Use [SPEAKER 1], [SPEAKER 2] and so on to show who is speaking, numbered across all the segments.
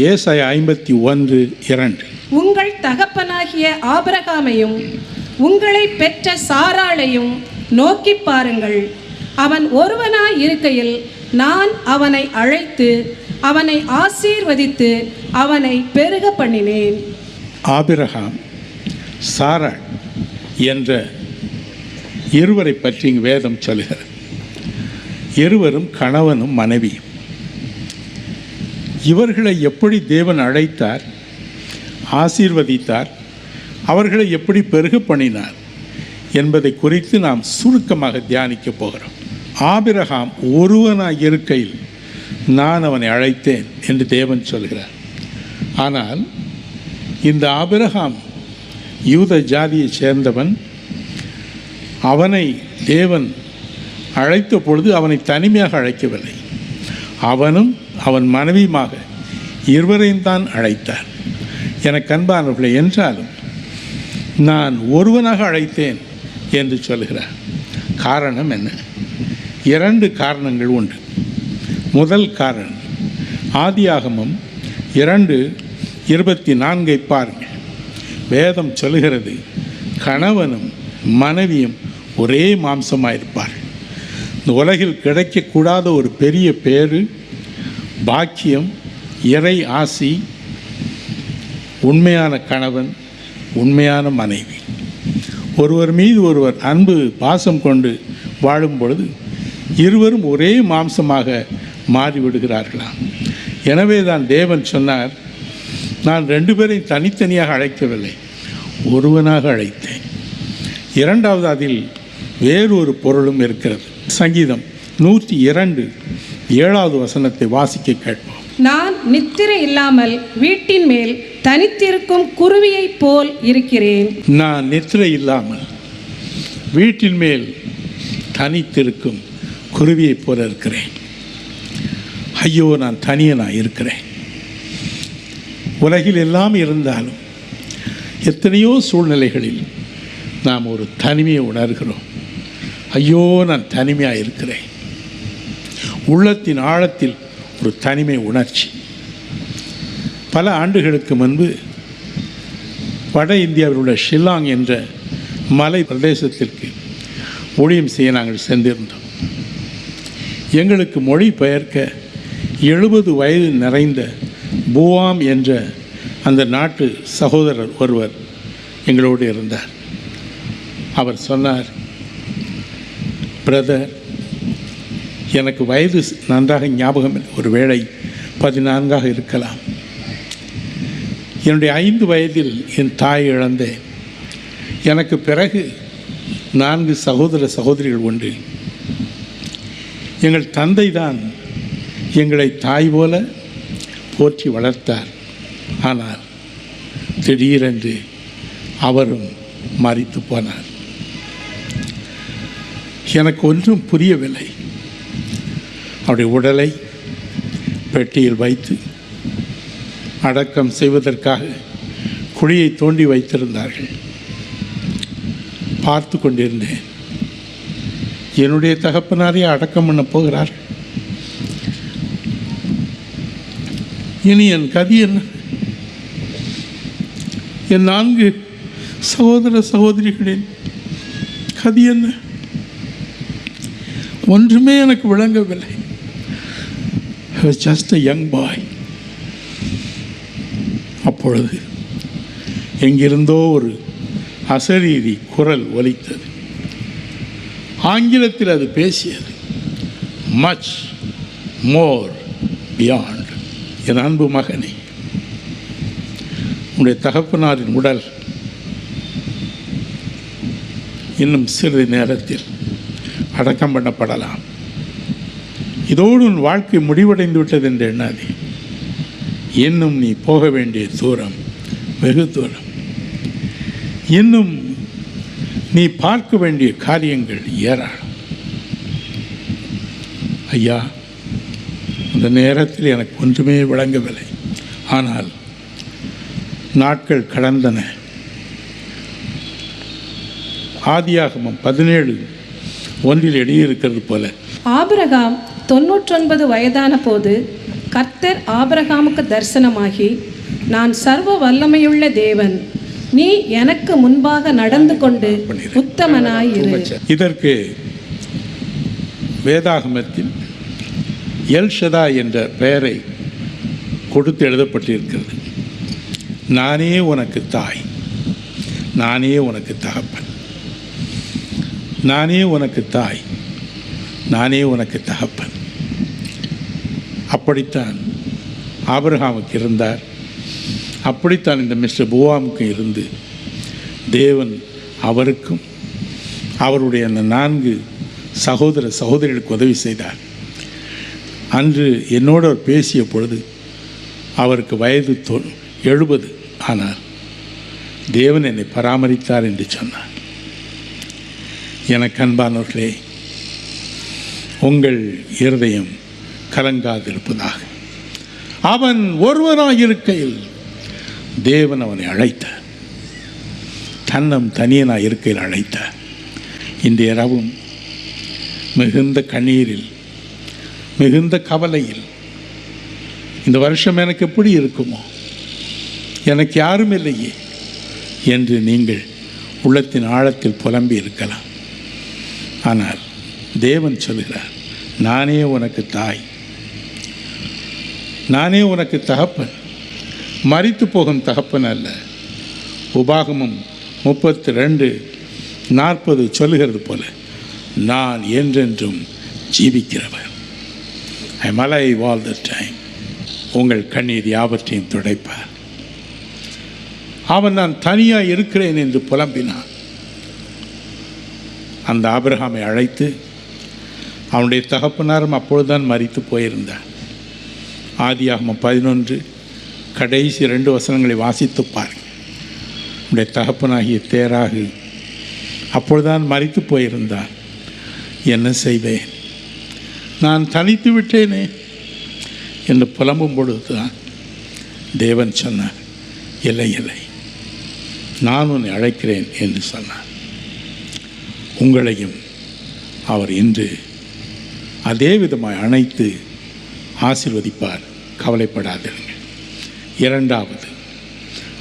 [SPEAKER 1] ஏசாயா 51:2.
[SPEAKER 2] உங்கள் தகப்பனாகிய ஆபிரகாமையும் உங்களை பெற்ற சாராளையும் நோக்கி பாருங்கள். அவன் ஒருவனாய் இருக்கையில் நான் அவனை அழைத்து அவனை ஆசீர்வதித்து அவனை பெருக பண்ணினேன்.
[SPEAKER 1] ஆபிரகாம், சாராள் என்ற இருவரை பற்றி இங்கு வேதம் சொல்கிறது. இருவரும் கணவனும் மனைவியும். இவர்களை எப்படி தேவன் அழைத்தார், ஆசீர்வதித்தார், அவர்களை எப்படி பெருக பண்ணினார் என்பதை குறித்து நாம் சுருக்கமாக தியானிக்க போகிறோம். ஆபிரகாம் ஒருவனாய் இருக்கையில் நான் அவனை அழைத்தேன் என்று தேவன் சொல்கிறார். ஆனால் இந்த ஆபிரகாம் யூத ஜாதியைச் சேர்ந்தவன். அவனை தேவன் அழைத்த பொழுது அவனை தனிமையாக அழைக்கவில்லை. அவனும் அவன் மனைவியுமாக இருவரையும் தான் அழைத்தார். எனக்கு அன்பானவர்களே, என்றாலும் நான் ஒருவனாக அழைத்தேன் என்று சொல்கிறார். காரணம் என்ன? 2 காரணங்கள் உண்டு. முதல் காரணம், ஆதியாகமம் 2:24 பாருங்கள். வேதம் சொல்கிறது, கணவனும் மனைவியும் ஒரே மாம்சமாயிருப்பார்கள். இந்த உலகில் கிடைக்கக்கூடாத ஒரு பெரிய பேரு, பாக்கியம், இறை ஆசி, உண்மையான கணவன், உண்மையான மனைவி, ஒருவர் மீது ஒருவர் அன்பு பாசம் கொண்டு வாழும் பொழுது இருவரும் ஒரே மாம்சமாக மாறிவிடுகிறார்களாம். எனவே தான் தேவன் சொன்னார், நான் 2 பேரையும் தனித்தனியாக அழைக்கவில்லை, ஒருவனாக அழைத்தேன். இரண்டாவது, அதில் வேறொரு பொருளும் இருக்கிறது. சங்கீதம் 102:7 வாசிக்க கேட்போம்.
[SPEAKER 2] நான் நித்திரை இல்லாமல் வீட்டின் மேல் தனித்திருக்கும் குருவியைப் போல் இருக்கிறேன்.
[SPEAKER 1] நான் நித்திரை இல்லாமல் வீட்டின் மேல் தனித்திருக்கும் குருவியைப் போல இருக்கிறேன். ஐயோ, நான் தனியனாக இருக்கிறேன். உலகில் எல்லாம் இருந்தாலும் எத்தனையோ சூழ்நிலைகளில் நாம் ஒரு தனிமையை உணர்கிறோம். ஐயோ, நான் தனிமையாக இருக்கிறேன். உள்ளத்தின் ஆழத்தில் ஒரு தனிமை உணர்ச்சி. பல ஆண்டுகளுக்கு முன்பு வட இந்தியாவில் உள்ள ஷில்லாங் என்ற மலை பிரதேசத்திற்கு ஊழியம் செய்ய நாங்கள் சென்றிருந்தோம். எங்களுக்கு மொழி பெயர்க்க 70 வயது நிறைந்த பூவாம் என்ற அந்த நாட்டு சகோதரர் ஒருவர் எங்களோடு இருந்தார். அவர் சொன்னார், பிரதர், எனக்கு வயது நன்றாக ஞாபகம் இல்லை, ஒரு வேளை 14 இருக்கலாம். என்னுடைய 5 வயதில் என் தாய் இழந்தேன். எனக்கு பிறகு 4 சகோதர சகோதரிகள் உண்டு. எங்கள் தந்தை தான் எங்களை தாய் போல போற்றி வளர்த்தார். ஆனால் திடீரென்று அவரும் மரித்து போனார். எனக்கு ஒன்றும் புரியவில்லை. அவருடைய உடலை பெட்டியில் வைத்து அடக்கம் செய்வதற்காக குழியை தோண்டி வைத்திருந்தார்கள். பார்த்து கொண்டிருந்தேன். என்னுடைய தகப்பனாரையே அடக்கம் பண்ண போகிறார். இனி என் கதி என்ன? என் 4 சகோதர சகோதரிகளின் கதி என்ன? ஒன்றுமே எனக்கு விளங்கவில்லை. I was just a young boy. அப்பொழுது எங்கிருந்தோ ஒரு அசரீரி குரல் ஒலித்தது. ஆங்கிலத்தில் அது பேசியது. Much more beyond. என் அன்பு மகனே, உன்னுடைய தகப்பனாரின் உடல் இன்னும் சிறிது நேரத்தில் அடக்கம் பண்ணப்படலாம். இதோடு உன் வாழ்க்கை முடிவடைந்து விட்டது என்று எண்ணாதே. இன்னும் நீ போக வேண்டிய தூரம் வெகு தூரம். இன்னும் நீ பார்க்க வேண்டிய காரியங்கள் ஏராளம். ஐயா, அந்த நேரத்தில் எனக்கு ஒன்றுமே விளங்கவில்லை. ஆனால் நாட்கள் கடந்தன. ஆதியாகமம் 17:1 எழுதியிருக்கிறது போல,
[SPEAKER 2] ஆபிரகாம் 99 வயதான போது கர்த்தர் ஆபிரகாமுக்கு தரிசனமாகி, நான் சர்வ வல்லமையுள்ள தேவன், நீ எனக்கு முன்பாக நடந்து கொண்டு உத்தமனாயிரு.
[SPEAKER 1] இதற்கு வேதாகமத்தில் எல்ஷதா என்ற பெயரை கொடுத்து எழுதப்பட்டிருக்கிறது. நானே உனக்கு தாய், நானே உனக்கு தகப்பன், நானே உனக்கு தாய், நானே உனக்கு தகப்பன். அப்படித்தான் ஆபிரகாமுக்கு இருந்தார். அப்படித்தான் இந்த மிஸ்டர் போவாமுக்கு இருந்து தேவன் அவருக்கும் அவருடைய அந்த 4 சகோதர சகோதரிகளுக்கு உதவி செய்தார். அன்று என்னோடு அவர் பேசிய பொழுது அவருக்கு வயது 70. ஆனால் தேவன் என்னை பராமரித்தார் என்று சொன்னார். எனக்கு அன்பானவர்களே, உங்கள் இருதயம் கலங்காதிருப்பதாக. அவன் ஒருவனாயிருக்கையில் தேவன் அவனை அழைத்தார். தன்னம் தனியனாக இருக்கையில் அழைத்தார். இந்த இரவும் மிகுந்த கண்ணீரில், மிகுந்த கவலையில், இந்த வருஷம் எனக்கு எப்படி இருக்குமோ, எனக்கு யாரும் இல்லையே என்று நீங்கள் உள்ளத்தின் ஆழத்தில் புலம்பி இருக்கலாம். ஆனால் தேவன் சொல்கிறார், நானே உனக்கு தாய், நானே உனக்கு தகப்பன், மரித்து போகும் தகப்பன் அல்ல. உபாகமம் 32:40 சொல்லுகிறது போல, நான் என்றென்றும் ஜீவிக்கிறவர். ஐ am alive all the time. உங்கள் கண்ணீர் யாவற்றையும் துடைப்பார். அவன் நான் தனியாக இருக்கிறேன் என்று புலம்பினான். அந்த ஆபிரகாமை அழைத்து, அவனுடைய தகப்பனாரும் அப்பொழுதுதான் மரித்து போயிருந்தார். ஆதியாகமம் 11 கடைசி 2 வசனங்களை வாசித்து பாருங்கள். உடைய தகப்பனாகிய தேராகு அப்பொழுதுதான் மரித்து போயிருந்தார். என்ன செய்வேன், நான் தனித்து விட்டேனே என்று புலம்பும் பொழுதுதான் தேவன் சொன்னார், இல்லை இல்லை, நான் உன்னை அழைக்கிறேன் என்று சொன்னார். உங்களையும் அவர் இன்று அதே விதமாய் அணைத்து ஆசீர்வதிப்பார். கவலைப்படாதீர்கள். 2வது,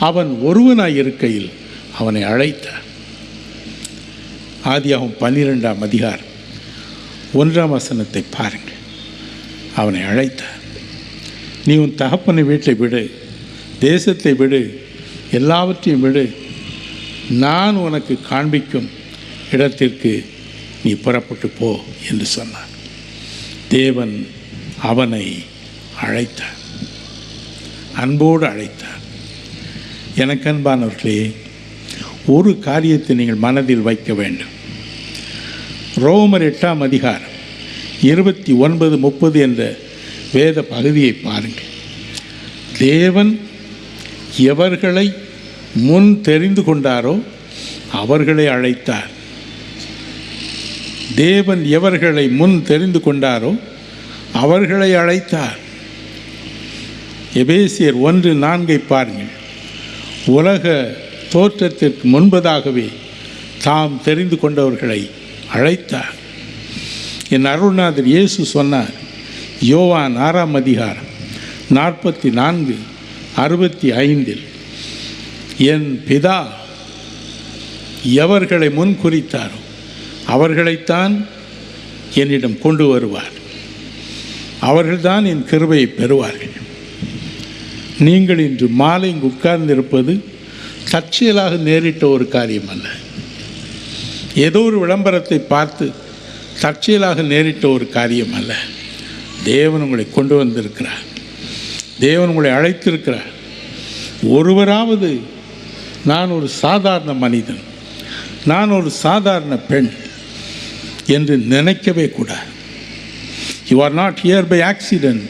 [SPEAKER 1] அவன் ஒருவனாய் இருக்கையில் அவனை அழைத்தார். ஆதியாகமம் 12ஆம் அதிகாரம் 1ஆம் வசனத்தை பாருங்கள். அவனை அழைத்தார். நீ உன் தகப்பனை வீட்டை விடு, தேசத்தை விடு, எல்லாவற்றையும் விடு, நான் உனக்கு காண்பிக்கும் இடத்திற்கு நீ புறப்பட்டு போ என்று சொன்னார். தேவன் அவனை அழைத்தார், அன்போடு அழைத்தார். எனக்கு அன்பானவர்களே, ஒரு காரியத்தை நீங்கள் மனதில் வைக்க வேண்டும். ரோமர் 8ஆம் அதிகாரம் 29-30 என்ற வேத பகுதியை பாருங்கள். தேவன் எவர்களை முன் தெரிந்து கொண்டாரோ அவர்களை அழைத்தார். தேவன் எவர்களை முன் தெரிந்து கொண்டாரோ அவர்களை அழைத்தார். எபேசியர் 1:4 பாருங்கள். உலக தோற்றத்திற்கு முன்பதாகவே தாம் தெரிந்து கொண்டவர்களை அழைத்தார். என் அருள்நாதர் இயேசு சொன்னார், யோவான் 6ஆம் அதிகாரம் 44-65, என் பிதா எவர்களை முன் குறித்தாரோ அவர்களைத்தான் என்னிடம் கொண்டு வருவார், அவர்கள்தான் என் கிருபையை பெறுவார்கள். நீங்கள் இன்று மாலை இங்கு உட்கார்ந்திருப்பது தற்செயலாக நேரிட்ட ஒரு காரியம் அல்ல. ஏதோ ஒரு விளம்பரத்தை பார்த்து தற்செயலாக நேரிட்ட ஒரு காரியம் அல்ல. தேவன் உங்களை கொண்டு வந்திருக்கிறார். தேவன் உங்களை அழைத்திருக்கிறார். ஒருவராவது நான் ஒரு சாதாரண மனிதன், நான் ஒரு சாதாரண பெண் என்று நினைக்கவே கூடாது. You are not here by accident.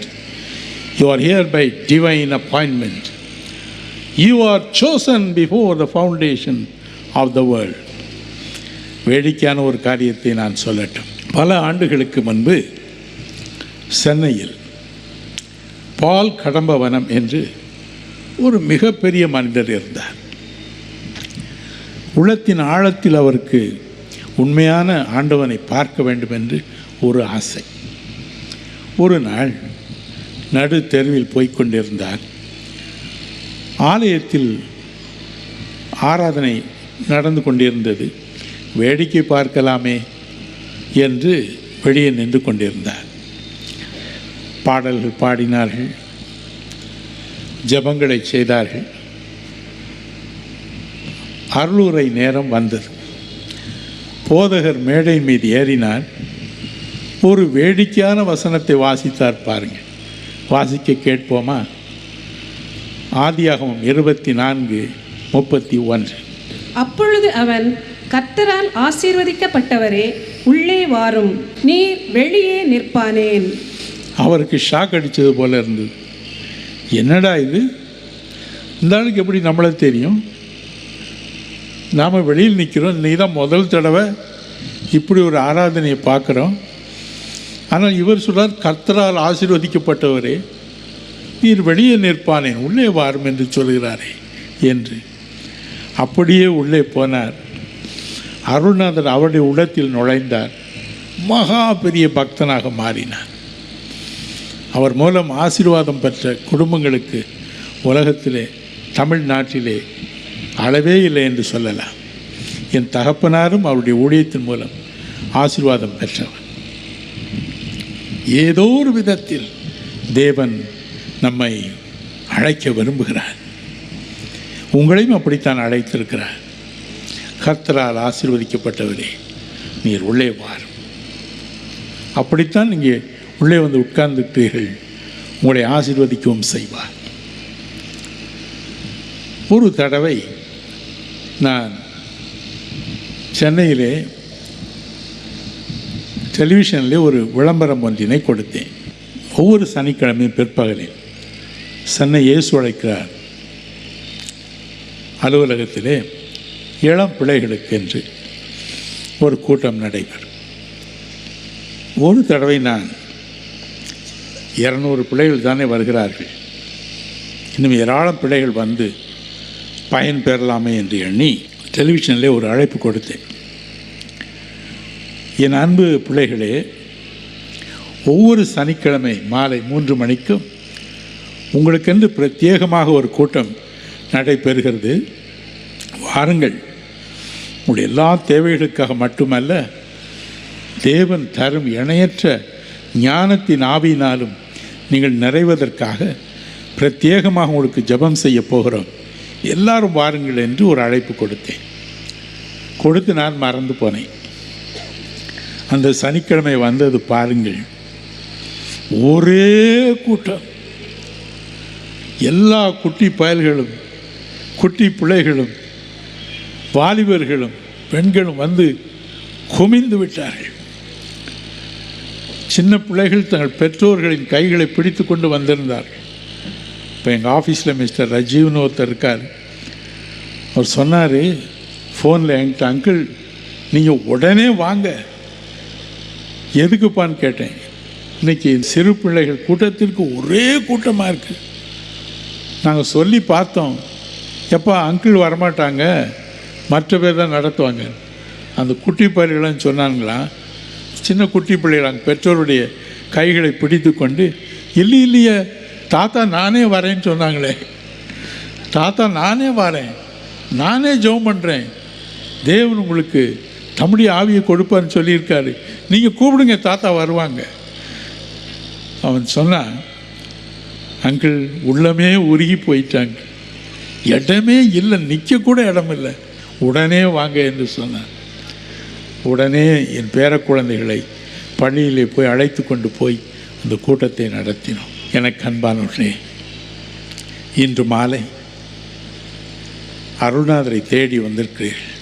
[SPEAKER 1] You are here by divine appointment. You are chosen before the foundation of the world. வேடிக்கையான ஒரு காரியத்தை நான் சொல்லட்டும். பல ஆண்டுகளுக்கு முன்பு சென்னையில் பால் கடம்பவனம் என்று ஒரு மிகப்பெரிய மனிதர் இருந்தார். உள்ளத்தின் ஆழத்தில் அவருக்கு உண்மையான ஆண்டவனை பார்க்க வேண்டும் என்று ஒரு ஆசை. ஒரு நாள் நடு தெருவில் போய்கொண்டிருந்தார். ஆலயத்தில் ஆராதனை நடந்து கொண்டிருந்தது. வேடிக்கை பார்க்கலாமே என்று வெளியே நின்று கொண்டிருந்தார். பாடல்கள் பாடினார்கள், ஜெபங்களை செய்தார்கள். அருளுரை நேரம் வந்தது. போதகர் மேடை மீது ஏறினார். ஒரு வேடிக்கையான வசனத்தை வாசித்தார். பாருங்கள், வாசிக்க கேட்போமா? ஆதியாகமம் 24:31.
[SPEAKER 2] அப்பொழுது அவன், கர்த்தரால் ஆசீர்வதிக்கப்பட்டவரே, உள்ளே வாரும், நீர் வெளியே நிற்பானேன்.
[SPEAKER 1] அவருக்கு ஷாக் அடித்தது போல இருந்தது. என்னடா இது, இந்த ஆளுக்கு எப்படி நம்மளை தெரியும்? நாம் வெளியில் நிற்கிறோம், நீ தான் முதல் தடவை இப்படி ஒரு ஆராதனையை பார்க்குறோம். ஆனால் இவர் சொல்றார், கர்த்தரால் ஆசீர்வதிக்கப்பட்டவரே, நீர் வெளியே நிற்பானேன், உள்ளே வாரும் என்று சொல்கிறாரே என்று. அப்படியே உள்ளே போனார். அருள்நாதர் அவருடைய உள்ளத்தில் நுழைந்தார். மகா பெரிய பக்தனாக மாறினார். அவர் மூலம் ஆசீர்வாதம் பெற்ற குடும்பங்களுக்கு உலகத்திலே, தமிழ்நாட்டிலே அளவே இல்லை என்று சொல்லலாம். என் தகப்பனாரும் அவருடைய ஊழியத்தின் மூலம் ஆசீர்வாதம் பெற்றவர். ஏதோ ஒரு விதத்தில் தேவன் நம்மை அழைக்க விரும்புகிறார். உங்களையும் அப்படித்தான் அழைத்திருக்கிறார். கர்த்தரால் ஆசீர்வதிக்கப்பட்டவரே, நீர் உள்ளே வாரும். அப்படித்தான் நீங்கள் உள்ளே வந்து உட்கார்ந்துட்டீர்கள். உங்களை ஆசீர்வதிக்கவும் செய்வார். ஒரு தடவை நான் சென்னையிலே டெலிவிஷனில் ஒரு விளம்பரம் ஒன்றினை கொடுத்தேன். ஒவ்வொரு சனிக்கிழமையும் பிற்பகலில் சென்னை இயேசு அழைக்கிறார் அலுவலகத்திலே இளம் பிள்ளைகளுக்கென்று ஒரு கூட்டம் நடைபெறும். ஒரு தடவை நான் 200 பிள்ளைகள் தானே வருகிறார்கள், இன்னும் ஏராளம் பிள்ளைகள் வந்து பயன் பெறலாமே என்று எண்ணி டெலிவிஷனில் ஒரு அழைப்பு கொடுத்தேன். என் அன்பு பிள்ளைகளே, ஒவ்வொரு சனிக்கிழமை மாலை 3 மணிக்கும் உங்களுக்கென்று பிரத்யேகமாக ஒரு கூட்டம் நடைபெறுகிறது. வாருங்கள். உங்களுடைய எல்லா தேவைகளுக்காக மட்டுமல்ல, தேவன் தரும் இணையற்ற ஞானத்தின் ஆவியினாலும் நீங்கள் நிறைவதற்காக பிரத்யேகமாக உங்களுக்கு ஜெபம் செய்ய போகிறோம், எல்லாரும் வாருங்கள் என்று ஒரு அழைப்பு கொடுத்தேன். கொடுத்து நான் மறந்து போனேன். அந்த சனிக்கிழமை வந்தது பாருங்கள், ஒரே கூட்டம். எல்லா குட்டி பயல்களும், குட்டி பிள்ளைகளும், வாலிபர்களும், பெண்களும் வந்து குமிந்து விட்டார்கள். சின்ன பிள்ளைகள் தங்கள் பெற்றோர்களின் கைகளை பிடித்து கொண்டு வந்திருந்தார்கள். இப்போ எங்கள் ஆஃபீஸில் மிஸ்டர் ரஜீவ்னு ஒருத்தர் இருக்கார். அவர் சொன்னார் ஃபோனில் என்கிட்ட, அங்கிள் நீங்கள் உடனே வாங்க. எதுக்குப்பான்னு கேட்டேன். இன்றைக்கி சிறு பிள்ளைகள் கூட்டத்திற்கு ஒரே கூட்டமாக இருக்குது. நாங்கள் சொல்லி பார்த்தோம், எப்போ அங்கிள் வரமாட்டாங்க, மற்ற பேர் தான் நடத்துவாங்க. அந்த குட்டி பிள்ளைகள்னு சொன்னாங்களா, சின்ன குட்டி பிள்ளைகளாங்க, பெற்றோருடைய கைகளை பிடித்து கொண்டு, இல்லையே தாத்தா நானே வரேன்னு சொன்னாங்களே, தாத்தா நானே வரேன், நானே ஜெபம் பண்ணுறேன், தேவன் உங்களுக்கு தம்முடைய ஆவியை கொடுப்பான்னு சொல்லியிருக்காரு, நீங்கள் கூப்பிடுங்க, தாத்தா வருவாங்க. அவன் சொன்னான், அங்கிள் உள்ளமே உருகி போயிட்டாங்க, இடமே இல்லை, நிற்கக்கூட இடம் இல்லை, உடனே வாங்க என்று சொன்னான். உடனே என் பேர குழந்தைகளை பள்ளியிலே போய் அழைத்து கொண்டு போய் அந்த கூட்டத்தை நடத்தினோம். எனக்கு அன்பானவர்களே, இன்று மாலை அருள்நாதரை தேடி வந்திருக்கிறீர்கள்.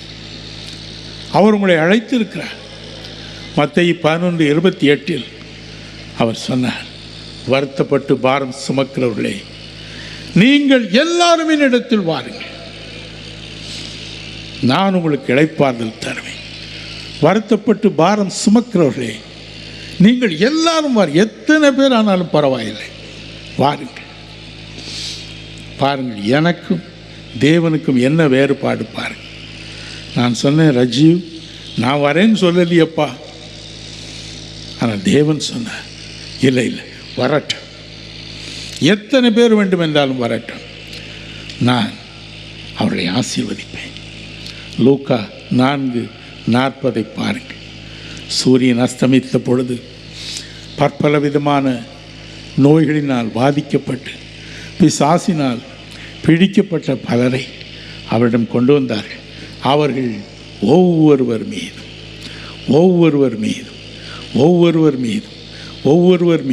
[SPEAKER 1] அவர் உங்களை அழைத்திருக்கிறார். மத்தேயு 11:28 அவர் சொன்னார், வருத்தப்பட்டு பாரம் சுமக்கிறவர்களே, நீங்கள் எல்லாரும் என்னிடத்தில் வாருங்கள், நான் உங்களுக்கு இளைப்பாறுதல் தருவேன். வருத்தப்பட்டு பாரம் சுமக்கிறவர்களே, நீங்கள் எல்லாரும் எத்தனை பேர் ஆனாலும் பரவாயில்லை, வாருங்கள். பாருங்கள், எனக்கும் தேவனுக்கும் என்ன வேறுபாடு பாருங்கள். நான் சொன்னேன், ரஜீவ் நான் வரேன்னு சொல்லலையப்பா, ஆனால் தேவன் சொன்னார், இல்லை வரட்டும், எத்தனை பேர் வேண்டும் என்றாலும் வரட்டும், நான் அவர்களை ஆசீர்வதிப்பேன். லூக்கா 4:40 பாருங்கள். சூரியன் அஸ்தமித்த பொழுது பற்பல விதமான நோய்களினால் பாதிக்கப்பட்டு பிசாசினால் பிடிக்கப்பட்ட பலரை அவரிடம் கொண்டு வந்தார்கள். அவர்கள் ஒவ்வொருவர்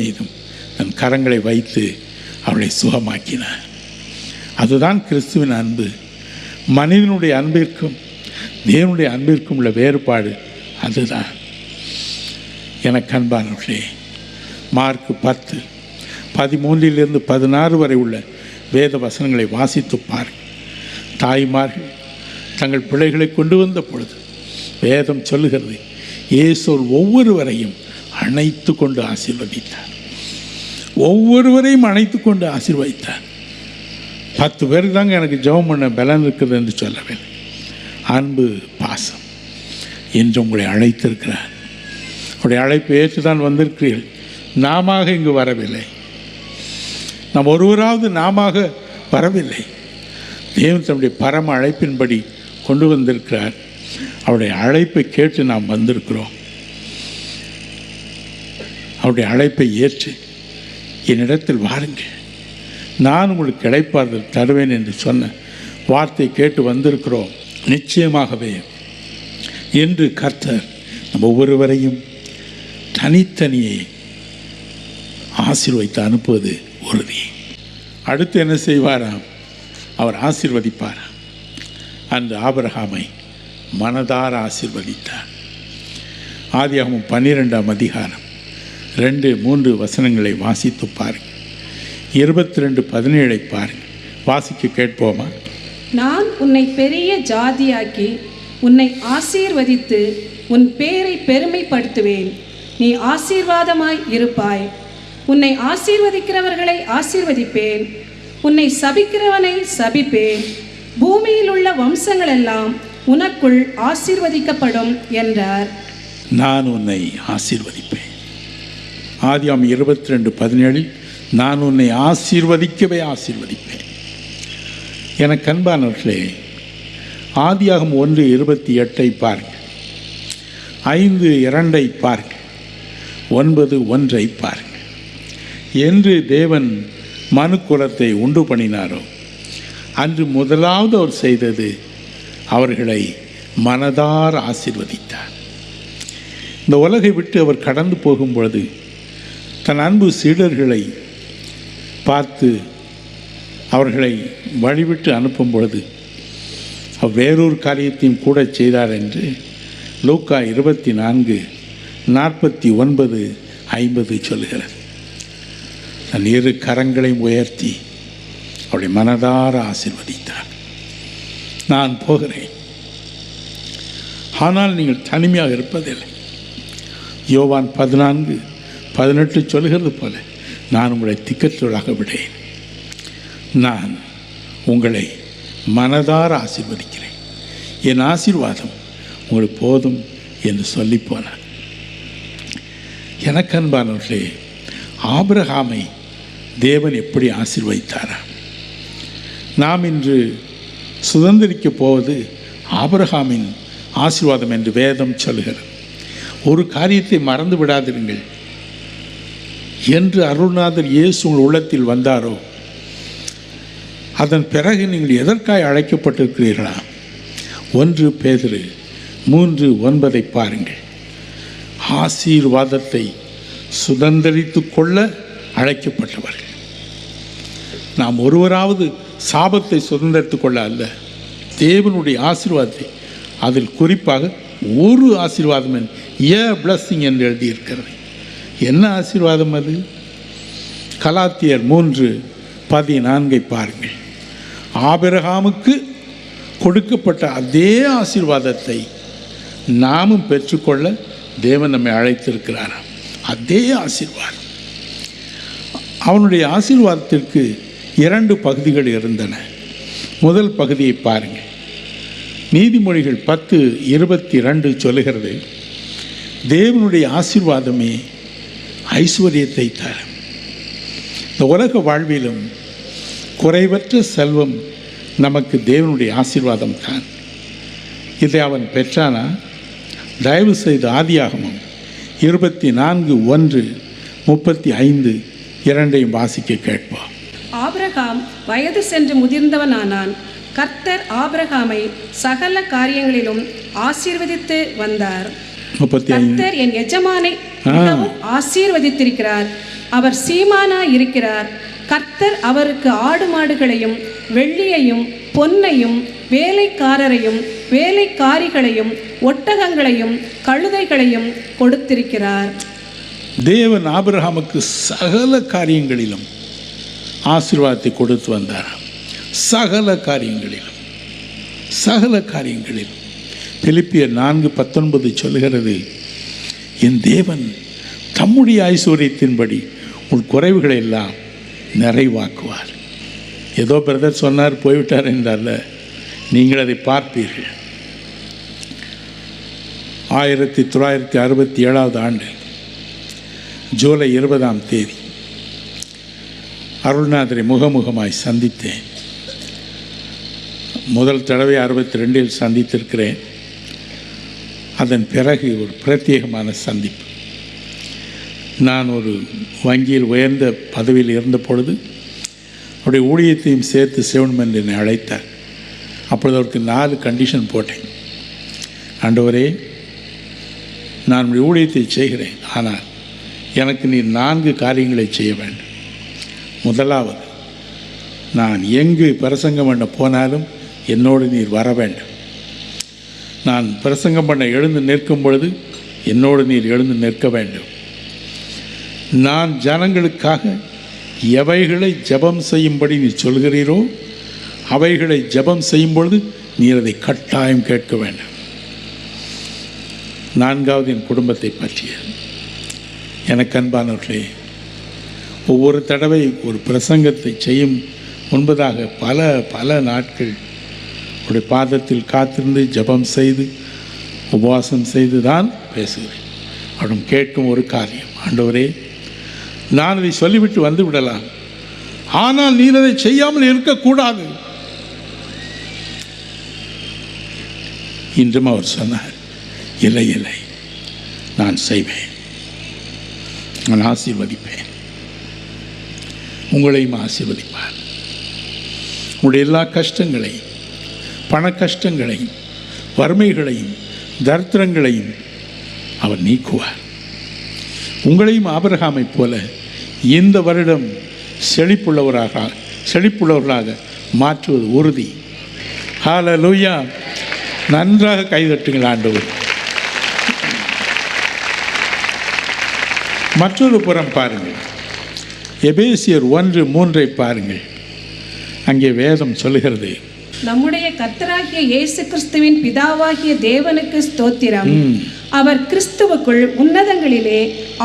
[SPEAKER 1] மீதும் தன் கரங்களை வைத்து அவளை சுகமாக்கினார். அதுதான் கிறிஸ்துவின் அன்பு. மனிதனுடைய அன்பிற்கும் தேவனுடைய அன்பிற்கும் உள்ள வேறுபாடு அதுதான். எனக்கு அன்பானவர்களே, மார்க் 10:13 வரை உள்ள வேத வசனங்களை வாசித்து பாருங்கள். தாய்மார்கள் தங்கள் பிள்ளைகளை கொண்டு வந்த பொழுது வேதம் சொல்லுகிறது, இயேசு ஒவ்வொருவரையும் அணைத்து கொண்டு ஆசீர்வதித்தார். 10 பேருக்கு தாங்க எனக்கு ஜெபம் பண்ண பலன் இருக்குது என்று சொல்லவே. அன்பு, பாசம் என்று உங்களை அழைத்திருக்கிறார். அவருடைய அழைப்பை ஏற்றுதான் வந்திருக்கிறீர்கள். நாம இங்கு வரவில்லை. நாம் ஒருவராவது நாம வரவில்லை. தேவன் தன்னுடைய பரம அழைப்பின்படி கொண்டு வந்திருக்கிறார். அவருடைய அழைப்பை கேட்டு நாம் வந்திருக்கிறோம். அவருடைய அழைப்பை ஏற்று என்னிடத்தில் வாருங்கள், நான் உங்களுக்கு இளைப்பாறுதல் தருவேன் என்று சொன்ன வார்த்தை கேட்டு வந்திருக்கிறோம். நிச்சயமாகவே என்று கர்த்தர் நம்ம ஒவ்வொருவரையும் தனித்தனியே ஆசீர்வதித்து அனுப்புவது உறுதி. அடுத்து என்ன செய்வாராம்? அவர் ஆசீர்வதிப்பாராம். அந்த ஆபிரகாமை மனதார ஆசீர்வதித்தார். ஆதியாகமம் 12:2-3 வசனங்களை வாசித்து பாருங்கள். 22:17 பாருங்கள். வாசிக்க கேட்போமா?
[SPEAKER 2] நான் உன்னை பெரிய ஜாதியாக்கி உன்னை ஆசீர்வதித்து உன் பேரை பெருமைப்படுத்துவேன். நீ ஆசீர்வாதமாய் இருப்பாய். உன்னை ஆசீர்வதிக்கிறவர்களை ஆசீர்வதிப்பேன், உன்னை சபிக்கிறவனை சபிப்பேன். பூமியில் உள்ள வம்சங்கள் எல்லாம் உனக்குள் ஆசீர்வதிக்கப்படும் என்றார். நான் உன்னை ஆசீர்வதிப்பேன்.
[SPEAKER 1] ஆதியாகமம் 22:17 நான் உன்னை ஆசீர்வதிக்கவே ஆசீர்வதிப்பேன். எனக்கு அன்பானவர்களே, ஆதியாகமம் 1:28 பாருங்கள், 5:2 பாருங்கள், 9:1 பாருங்கள். என்று தேவன் மனு குலத்தை உண்டு பண்ணினாரோ அன்று முதலாவது அவர் செய்தது அவர்களை மனதார ஆசீர்வதித்தார். இந்த உலகை விட்டு அவர் கடந்து போகும்பொழுது தன் அன்பு சீடர்களை பார்த்து அவர்களை வழிவிட்டு அனுப்பும் பொழுது அவர் வேறொரு காரியத்தையும் கூட செய்தார் என்று லூக்கா 24:49-50 சொல்கிறது. தன் இரு கரங்களையும் உயர்த்தி அவருடைய மனதார ஆசீர்வதித்தார். நான் போகிறேன், ஆனால் நீங்கள் தனிமையாக இருப்பதில்லை. யோவான் 14:18 சொல்கிறது போல நான் உங்களை திக்கற்றவர்களாக விடேன். நான் உங்களை மனதார ஆசீர்வதிக்கிறேன். என் ஆசீர்வாதம் உங்களுக்கு போதும் என்று சொல்லி போனார். எனக்கு அன்பானவர்களே, ஆபிரகாமை தேவன் எப்படி ஆசீர்வதித்தாரா? நாம் இன்று சுதந்திரிக்கப் போவது ஆபிரகாமின் ஆசீர்வாதம் என்று வேதம் சொல்கிறது. ஒரு காரியத்தை மறந்து விடாதிருங்கள். என்று அருள்நாதர் இயேசு உங்கள் உள்ளத்தில் வந்தாரோ அதன் பிறகு நீங்கள் எதற்காக அழைக்கப்பட்டிருக்கிறீர்களா? 1 பேதுரு 3:9 பாருங்கள். ஆசீர்வாதத்தை சுதந்திரித்து கொள்ள அழைக்கப்பட்டவர்கள். நாம் ஒருவராவது சாபத்தை சுதந்திரித்து கொள்ள அல்ல, தேவனுடைய ஆசீர்வாதத்தை, அதில் குறிப்பாக ஒரு ஆசீர்வாதம் பிளஸ்ஸிங் என்று எழுதியிருக்கிறது. என்ன ஆசீர்வாதம் அது? கலாத்தியர் 3:14 பாருங்கள். ஆபிரகாமுக்கு கொடுக்கப்பட்ட அதே ஆசீர்வாதத்தை நாமும் பெற்றுக்கொள்ள தேவன் நம்மை அழைத்திருக்கிறாராம். அதே ஆசீர்வாதம். அவனுடைய ஆசீர்வாதத்திற்கு 2 பகுதிகள் இருந்தன. முதல் பகுதியை பாருங்கள். நீதிமொழிகள் 10:22 சொல்லுகிறது, தேவனுடைய ஆசீர்வாதமே ஐஸ்வர்யத்தை தரும். இந்த உலக வாழ்விலும் குறைவற்ற செல்வம் நமக்கு தேவனுடைய ஆசீர்வாதம் தான். இதை அவன் பெற்றானா? தயவு செய்து ஆதியாகமம் 24:1-35 வாசிக்க கேட்போம்.
[SPEAKER 2] ஆபிரகாம் வயது சென்று முதிர்ந்தவனானான். கர்த்தர் ஆபிரகாமை சகல காரியங்களிலும் ஆசீர்வதித்து வந்தார்.
[SPEAKER 1] 35.
[SPEAKER 2] கர்த்தர் என் எஜமானை மிகவும் ஆசீர்வதித்திருக்கிறார். அவர் சீமானாய் இருக்கிறார். கர்த்தர் அவருக்கு ஆடு மாடுகளையும் வெள்ளியையும் பொன்னையும் வேலைக்காரரையும் வேலைக்காரிகளையும் ஒட்டகங்களையும் கழுதைகளையும் கொடுத்திருக்கிறார்.
[SPEAKER 1] தேவன் ஆபிரகாமுக்கு சகல காரியங்களிலும் ஆசீர்வாதத்தை கொடுத்து வந்தார். சகல காரியங்களிலும், சகல காரியங்களிலும். பிலிப்பியர் 4:19 சொல்லுகிறது, என் தேவன் தம்முடைய ஐஸ்வர்யத்தின்படி உன் குறைவுகளை எல்லாம் நிறைவாக்குவார். ஏதோ பிரதர் சொன்னார் போய்விட்டார் என்றார்ல, நீங்கள் அதை பார்ப்பீர்கள். 1967 ஆண்டு ஜூலை 20 அருள்நாதரை முகமுகமாய் சந்தித்தேன். முதல் தடவை 62 சந்தித்திருக்கிறேன். அதன் பிறகு ஒரு பிரத்யேகமான சந்திப்பு. நான் ஒரு வங்கியில் உயர்ந்த பதவியில் இருந்த பொழுது அவருடைய ஊழியத்தையும் சேர்த்து செய்யணும் என்று என்னை அழைத்தார். அப்பொழுது அவருக்கு 4 கண்டிஷன் போட்டேன். ஆண்டவரே, நான் உடைய ஊழியத்தை செய்கிறேன், ஆனால் எனக்கு நீ 4 காரியங்களை செய்ய வேண்டும். முதலாவது, நான் எங்கு பிரசங்கம் பண்ண போனாலும் என்னோடு நீர் வர வேண்டும். நான் பிரசங்கம் பண்ண எழுந்து நிற்கும் பொழுது என்னோடு நீர் எழுந்து நிற்க வேண்டும். நான் ஜனங்களுக்காக எவைகளை ஜெபம் செய்யும்படி நீ சொல்கிறீரோ அவைகளை ஜெபம் செய்யும் பொழுது நீர் அதை கட்டாயம் கேட்க வேண்டும். 4வது, என் குடும்பத்தை பற்றிய. எனக்கு அன்பானவர்களே, ஒவ்வொரு தடவை ஒரு பிரசங்கத்தை செய்யும் முன்பதாக பல நாட்கள் உடைய பாதத்தில் காத்திருந்து ஜெபம் செய்து உபவாசம் செய்து தான் பேசுகிறேன். அவனும் கேட்கும் ஒரு காரியம், ஆண்டவரே, நான் அதை சொல்லிவிட்டு வந்து விடலாம், ஆனால் நீர் அதை செய்யாமல் இருக்கக்கூடாது. இன்றும் அவர் சொன்னார், இல்லை இல்லை, நான் செய்வேன், நான் ஆசீர்வதிப்பேன், உங்களையும் ஆசீர்வதிப்பார். உங்களுடைய எல்லா கஷ்டங்களையும், பண கஷ்டங்களையும், வறுமைகளையும், தரித்திரங்களையும் அவர் நீக்குவார். உங்களையும் ஆபிரகாமைப் போல இந்த வருடம் செழிப்புள்ளவர்களாக மாற்றுவது உறுதி. ஹல்லேலூயா! நன்றாக கைதட்டுங்கள் ஆண்டவர். மற்றொரு புறம் பாருங்கள், எபேசியர் 1:3 பாருங்கள். அங்கே வேதம் சொல்லுகிறது,
[SPEAKER 2] நம்முடைய கர்த்தராகிய இயேசு கிறிஸ்துவின் பிதாவாகிய தேவனுக்கு ஸ்தோத்திரம். அவர் கிறிஸ்துவுக்குள் உன்னதங்களிலே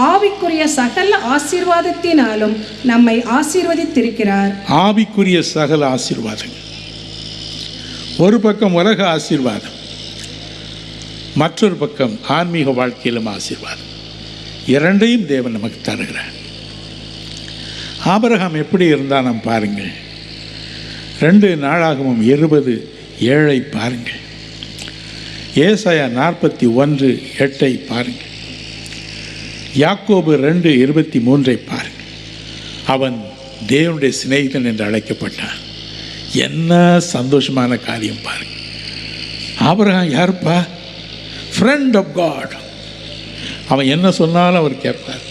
[SPEAKER 2] ஆவிக்குரிய சகல ஆசீர்வாதத்தினாலும் நம்மை ஆசீர்வதித்திருக்கிறார்.
[SPEAKER 1] ஆவிக்குரிய சகல ஆசீர்வாதங்கள். ஒரு பக்கம் உலக ஆசீர்வாதம், மற்றொரு பக்கம் ஆன்மீக வாழ்க்கையிலும் ஆசீர்வாதம். இரண்டையும் தேவன் நமக்கு தருகிறார். ஆபிரகாம் எப்படி இருந்தால் நாம் பாருங்கள். 2 நாளாகமம் 20:7 பாருங்கள். ஏசாயா 41:8 பாருங்கள். யாக்கோபு 2:23 பாருங்கள். அவன் தேவனுடைய சிநேகிதன் என்று அழைக்கப்பட்டான். என்ன சந்தோஷமான காரியம் பாருங்கள். ஆபிரகாம் யாருப்பா? Friend of God. அவன் என்ன சொன்னாலும் அவர் கேட்பார்.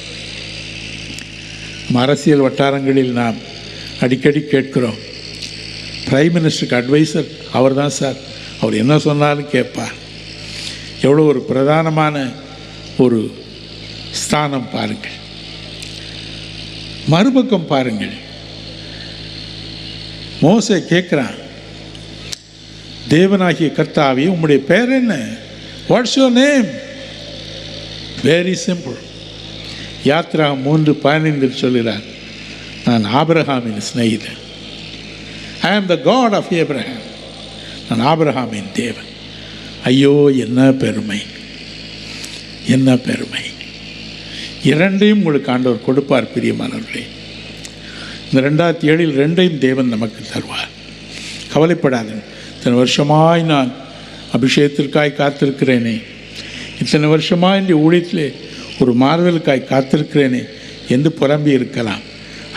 [SPEAKER 1] அரசியல் வட்டாரங்களில் நாம் அடிக்கடி கேட்கிறோம், பிரைம் மினிஸ்டருக்கு அட்வைசர் அவர் தான் சார், அவர் என்ன சொன்னாலும் கேட்பார். எவ்வளோ ஒரு பிரதானமான ஒரு ஸ்தானம் பாருங்கள். மறுபக்கம் பாருங்கள், மோசே கேட்குறான், தேவனாகிய கர்த்தாவே உம்முடைய பேர் என்ன? What's your name? Very simple. யாத்ராகம் 3:15 சொல்கிறார், நான் ஆபிரகாமின் சிநேகிதன். I am the God of Abraham. நான் ஆபிரகாமின் தேவன். ஐயோ, என்ன பெருமை, என்ன பெருமை. இரண்டையும் உங்களுக்கு ஆண்டவர் கொடுப்பார் பிரியமானவர்களே. இந்த 2007 2ஐயும் தேவன் நமக்கு தருவார். கவலைப்படாது. இத்தனை வருஷமாய் நான் அபிஷேகத்திற்காய் காத்திருக்கிறேனே, இத்தனை வருஷமாக இந்த ஊழியத்திலே ஒரு மாறுதலுக்காய் காத்திருக்கிறேனே என்று புலம்பி இருக்கலாம்.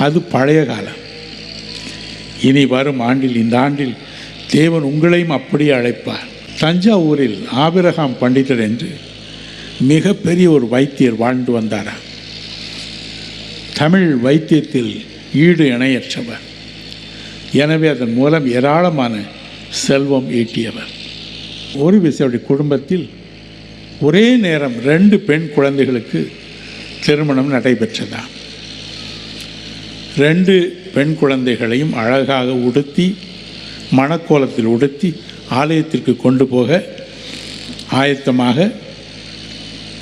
[SPEAKER 1] அது பழைய காலம். இனி வரும் ஆண்டில், இந்த ஆண்டில் தேவன் உங்களையும் அப்படியே அழைப்பார். தஞ்சாவூரில் ஆபிரகாம் பண்டிதர் என்று மிகப்பெரிய ஒரு வைத்தியர் வாழ்ந்து வந்தாராம். தமிழ் வைத்தியத்தில் ஈடு இணையற்றவர். எனவே அதன் மூலம் ஏராளமான செல்வம் ஈட்டியவர். ஒரு விசையுடைய குடும்பத்தில் ஒரே நேரம் 2 பெண் குழந்தைகளுக்கு திருமணம் நடைபெற்றதாம். 2 பெண் குழந்தைகளையும் அழகாக உடுத்தி, மணக்கோலத்தில் உடுத்தி ஆலயத்திற்கு கொண்டு போக ஆயத்தமாக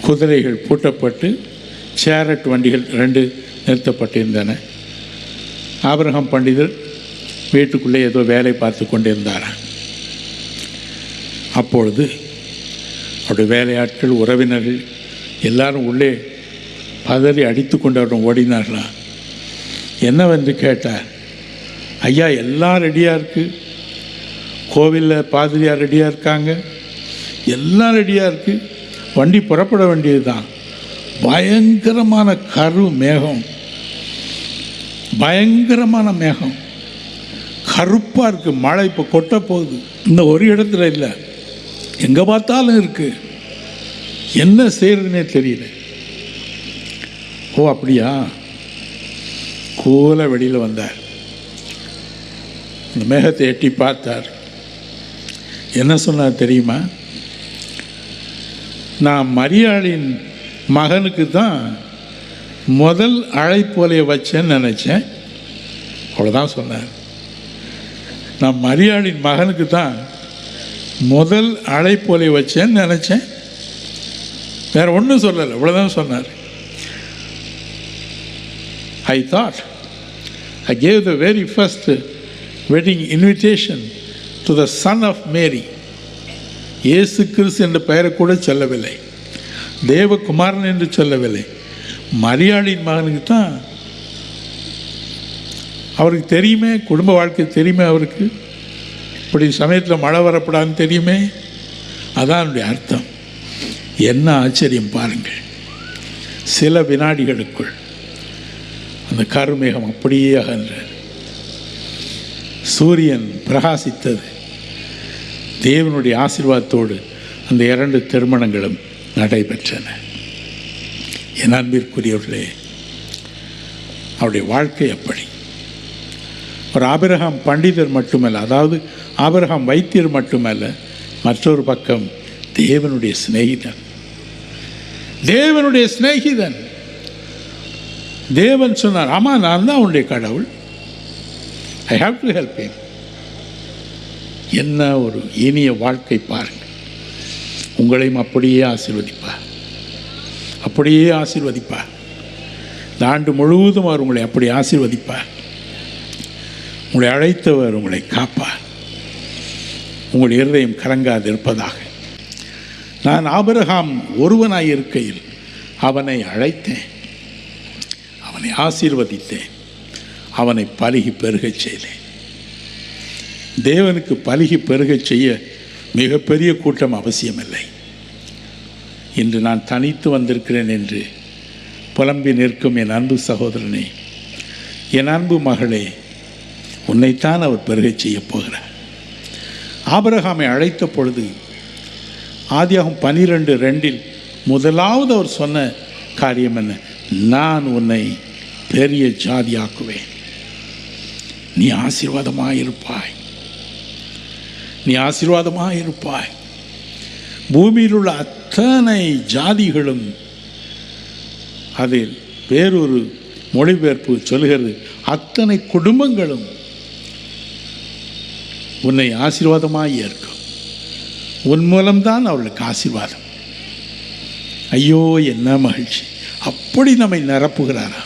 [SPEAKER 1] குதிரைகள் பூட்டப்பட்டு சேரட் வண்டிகள் 2 நிறுத்தப்பட்டிருந்தன. ஆபிரகாம் பண்டிதர் வீட்டுக்குள்ளே ஏதோ வேலை பார்த்து கொண்டிருந்தாராம். அப்பொழுது அவருடைய வேலையாட்கள், உறவினர்கள் எல்லாரும் உள்ளே பதறி அடித்து கொண்டு அவரும் ஓடினார்களாம். என்னவென்று கேட்டார். ஐயா, எல்லாம் ரெடியாக இருக்குது, கோவிலில் பாதிரியார் ரெடியாக இருக்காங்க, எல்லாம் ரெடியாக இருக்குது, வண்டி புறப்பட வேண்டியது தான். பயங்கரமான கரு மேகம், பயங்கரமான மேகம், கருப்பாக இருக்குது, மழை இப்போ கொட்ட போகுது. இந்த ஒரு இடத்துல இல்லை, எங்கே பார்த்தாலும் இருக்குது, என்ன செய்கிறதுனே தெரியல. ஓ அப்படியா? கூல வெளியில் வந்தார். இந்த மேகத்தை எட்டி பார்த்தார். என்ன சொன்னார் தெரியுமா? நான் மரியாளின் மகனுக்கு தான் முதல் அழைப்போலையை வச்சேன்னு நினச்சேன். அவ்வளோதான் சொன்னார். நான் மரியாளின் மகனுக்கு தான் முதல் அழைப்போலையை வச்சேன்னு நினச்சேன், வேறு ஒன்றும் சொல்லலை, அவ்வளோதான் சொன்னார். I thought I gave the very first wedding invitation to the son of Mary. இயேசு கிறிஸ்து என்ற பெயரை கூட சொல்லவில்லை, தேவகுமாரன் என்று சொல்லவில்லை, மரியாளின் மகனுக்கு தான். அவருக்கு தெரியுமே, குடும்ப வாழ்க்கை தெரியுமே, அவருக்கு இப்படி சமயத்தில் மழை வரப்படாதுன்னு தெரியுமே. அதான் என்னுடைய அர்த்தம். என்ன ஆச்சரியம் பாருங்கள். சில வினாடிகளுக்குள் அந்த கருமேகம் அப்படியே அகன்றது. சூரியன் பிரகாசித்தது. தேவனுடைய ஆசீர்வாதத்தோடு அந்த 2 திருமணங்களும் நடைபெற்றன. என் அன்பிற்குரியவர்களே, அவருடைய வாழ்க்கை அப்படி. ஒரு ஆபிரகாம் பண்டிதர் மட்டுமல்ல, அதாவது ஆபிரகாம் வைத்தியர் மட்டுமல்ல, மற்றொரு பக்கம் தேவனுடைய சிநேகிதன். தேவனுடைய சிநேகிதன். தேவன் சொன்னார், ஆமாம் நான் தான் உன்னுடைய கடவுள், I have to help him. என்ன ஒரு இனிய வாழ்க்கை பாருங்கள். உங்களையும் அப்படியே ஆசீர்வதிப்பார், அப்படியே ஆசீர்வதிப்பார். இந்த ஆண்டு முழுவதும் அவர் உங்களை அப்படி ஆசீர்வதிப்பார். உங்களை அழைத்தவர் உங்களை காப்பார். உங்கள் இருதயம் கலங்காது இருப்பதாக. நான் ஆபிரகாம் ஒருவனாய் இருக்கையில் அவனை அழைத்தேன், அவனை ஆசீர்வதித்தேன், அவனை பலுகி பெருகச் செய்தேன். தேவனுக்கு பலுகி பெருகச் செய்ய மிகப்பெரிய கூட்டம் அவசியமில்லை. இன்று நான் தனித்து வந்திருக்கிறேன் என்று புலம்பி நிற்கும் என் அன்பு சகோதரனே, என் அன்பு மகளே, உன்னைத்தான் அவர் பெருகச் செய்ய போகிறார். ஆபிரகாமை அழைத்த பொழுது ஆதியாகமம் 12:2 முதலாவது அவர் சொன்ன காரியம் என்ன? நான் உன்னை பெரிய ஜாதியாக்குவேன், நீ ஆசீர்வாதமாயிருப்பாய், நீ ஆசீர்வாதமாயிருப்பாய். பூமியில் உள்ள அத்தனை ஜாதிகளும், அதில் வேறொரு மொழிபெயர்ப்பு சொல்கிறது, அத்தனை குடும்பங்களும் உன்னை ஆசீர்வாதமாய் ஏற்கும். உன் மூலம்தான் அவளுக்கு ஆசீர்வாதம். ஐயோ என்ன மகிழ்ச்சி! அப்படி நம்மை நிரப்புகிறாரா.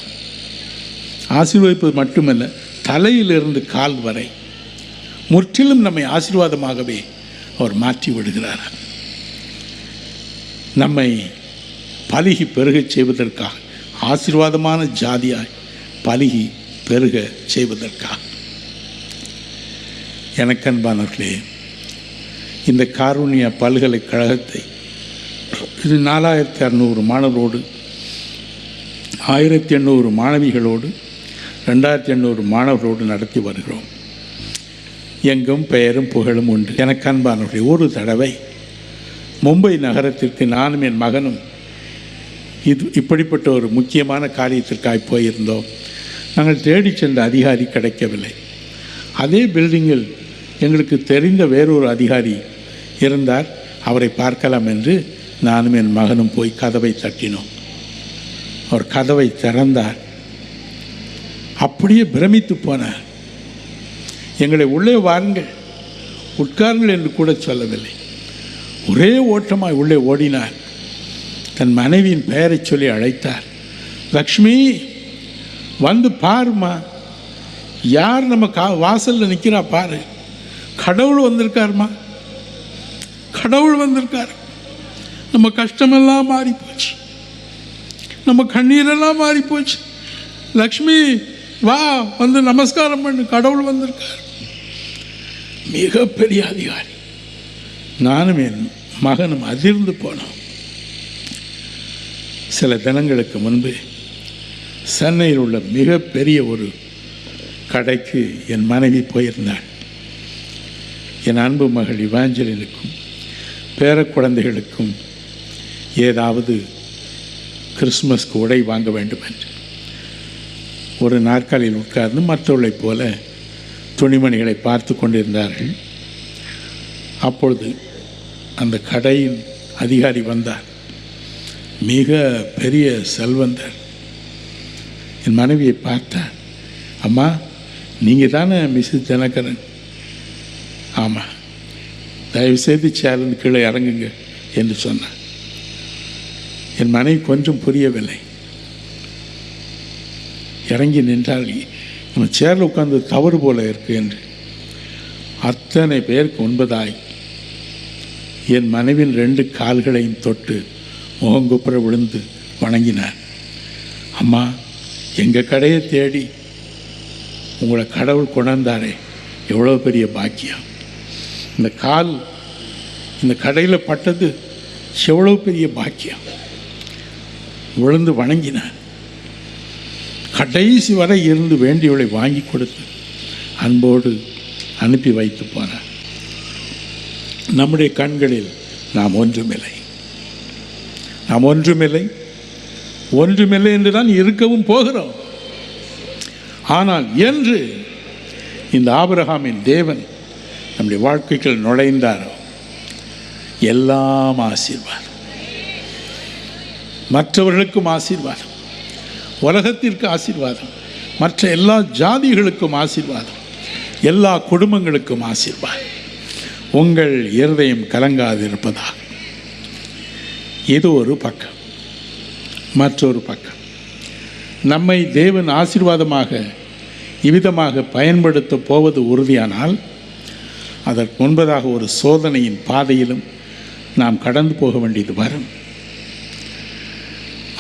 [SPEAKER 1] ஆசீர்வதிப்பது மட்டுமல்ல, தலையிலிருந்து கால் வரை முற்றிலும் நம்மை ஆசீர்வாதமாகவே அவர் மாற்றி விடுகிறாரா. நம்மை பலுகி பெருகச் செய்வதற்காக ஆசீர்வாதமான ஜாதியாய் பலுகி பெருக செய்வதற்காக. எனக்கு அன்பானவர்களே, இந்த காருண்யா பல்கலைக்கழகத்தை இது 4600 மாணவரோடு 1800 மாணவிகளோடு 2800 மாணவர்களோடு நடத்தி வருகிறோம். எங்கும் பெயரும் புகழும் உண்டு. எனக்கு அன்பானவர்களே, ஒரு தடவை மும்பை நகரத்திற்கு நானும் என் மகனும் இப்படிப்பட்ட ஒரு முக்கியமான காரியத்திற்காக போயிருந்தோம். நாங்கள் தேடி சென்ற அதிகாரி கிடைக்கவில்லை. அதே பில்டிங்கில் எங்களுக்கு தெரிந்த வேறொரு அதிகாரி இருந்தார். அவரை பார்க்கலாம் என்று நானும் என் மகனும் போய் கதவை தட்டினோம். அவர் கதவை திறந்தார். அப்படியே பிரமித்து போனார். எங்களை உள்ளே வாருங்கள், உட்காருங்கள் என்று கூட சொல்லவில்லை. ஒரே ஓட்டமாய் உள்ளே ஓடினார். தன் மனைவியின் பெயரை சொல்லி அழைத்தார். லக்ஷ்மி, வந்து பாருமா, யார் நம்ம வாசலில் நிற்கிறா பாரு, கடவுள் வந்திருக்காருமா, கடவுள் வந்திருக்கார். நம்ம கஷ்டமெல்லாம் மாறி போச்சு, நம்ம கண்ணீரெல்லாம் மாறி போச்சு. லக்ஷ்மி வா, வந்து நமஸ்காரம் பண்ணு, கடவுள் வந்திருக்கார். மிகப்பெரிய அதிகாரி. நானும் என் மகனும் அதிர்ந்து போனோம். சில தினங்களுக்கு முன்பு சென்னையில் உள்ள மிகப்பெரிய ஒரு கடைக்கு என் மனைவி போயிருந்தாள். என் அன்பு மகள் இவாஞ்சலினுக்கும் பேர குழந்தைகளுக்கும் ஏதாவது கிறிஸ்மஸ்க்கு உடை வாங்க வேண்டும் என்று ஒரு நாற்காலியில் உட்கார்ந்து மற்றவர்களைப் போல துணிமணிகளை பார்த்து கொண்டிருந்தார்கள். அப்பொழுது அந்த கடையின் அதிகாரி வந்தார். மிக பெரிய செல்வந்தர். என் மனைவியை பார்த்தார். அம்மா, நீங்கள் தானே மிஸ்ஸஸ் தினகரன்? ஆமாம். தயவுசெய்து சேர்ந்து கீழே இறங்குங்க என்று சொன்னார். என் மனைவி கொஞ்சம் புரியவில்லை. இறங்கி நின்றால் நம்ம சேரில் உட்கார்ந்து தவறு போல இருக்கு என்று. அத்தனை பேருக்கு முன்பதாய் என் மனைவியின் 2 கால்களையும் தொட்டு முகங்குப்புற விழுந்து வணங்கினார். அம்மா, எங்கள் கடையை தேடி உங்களை கடவுள் கொண்டாந்தாரே, எவ்வளோ பெரிய பாக்கியம். இந்த கால் இந்த கடையில் பட்டது எவ்வளோ பெரிய பாக்கியம். விழுந்து வணங்கினார். கடைசி வரை இருந்து வேண்டியவளை வாங்கி கொடுத்து அன்போடு அனுப்பி வைத்து போனார். நம்முடைய கண்களில் நாம் ஒன்றுமில்லை, நாம் ஒன்றுமில்லை, ஒன்றுமில்லை என்று தான் இருக்கவும் போகிறோம். ஆனால் என்று இந்த ஆபிரகாமின் தேவன் நம்முடைய வாழ்க்கைகள் நுழைந்தாரோ எல்லாம் ஆசீர்வாதம். மற்றவர்களுக்கும் ஆசீர்வாதம், உலகத்திற்கு ஆசீர்வாதம், மற்ற எல்லா ஜாதிகளுக்கும் ஆசீர்வாதம், எல்லா குடும்பங்களுக்கும் ஆசீர்வாதம். உங்கள் இருதயம் கலங்காதிருப்பதாக. இது ஒரு பக்கம். மற்றொரு பக்கம், நம்மை தேவன் ஆசீர்வாதமாக இவ்விதமாக பயன்படுத்த போவது உறுதியானால் அதற்கு முன்பதாக ஒரு சோதனையின் பாதையிலும் நாம் கடந்து போக வேண்டியது வரும்.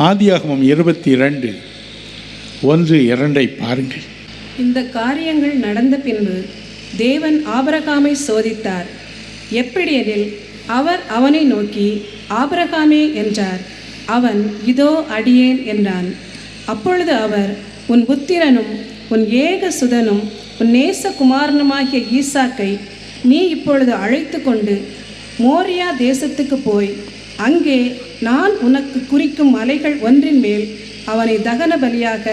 [SPEAKER 1] ஆதியாகமம் 22:1-2 பாருங்கள்.
[SPEAKER 2] இந்த காரியங்கள் நடந்த பின்பு தேவன் ஆபிரகாமை சோதித்தார். எப்படியெனில் அவர் அவனை நோக்கி, ஆபிரகாமே என்றார். அவன், இதோ அடியேன் என்றான். அப்பொழுது அவர், உன் புத்திரனும் உன் ஏக சுதனும் உன் நேசகுமாரனுமாகிய ஈசாக்கை நீ இப்பொழுது அழைத்து கொண்டு மோரியா தேசத்துக்கு போய் அங்கே நான் உனக்கு குறிக்கும் மலைகள் ஒன்றின் மேல் அவனை தகன பலியாக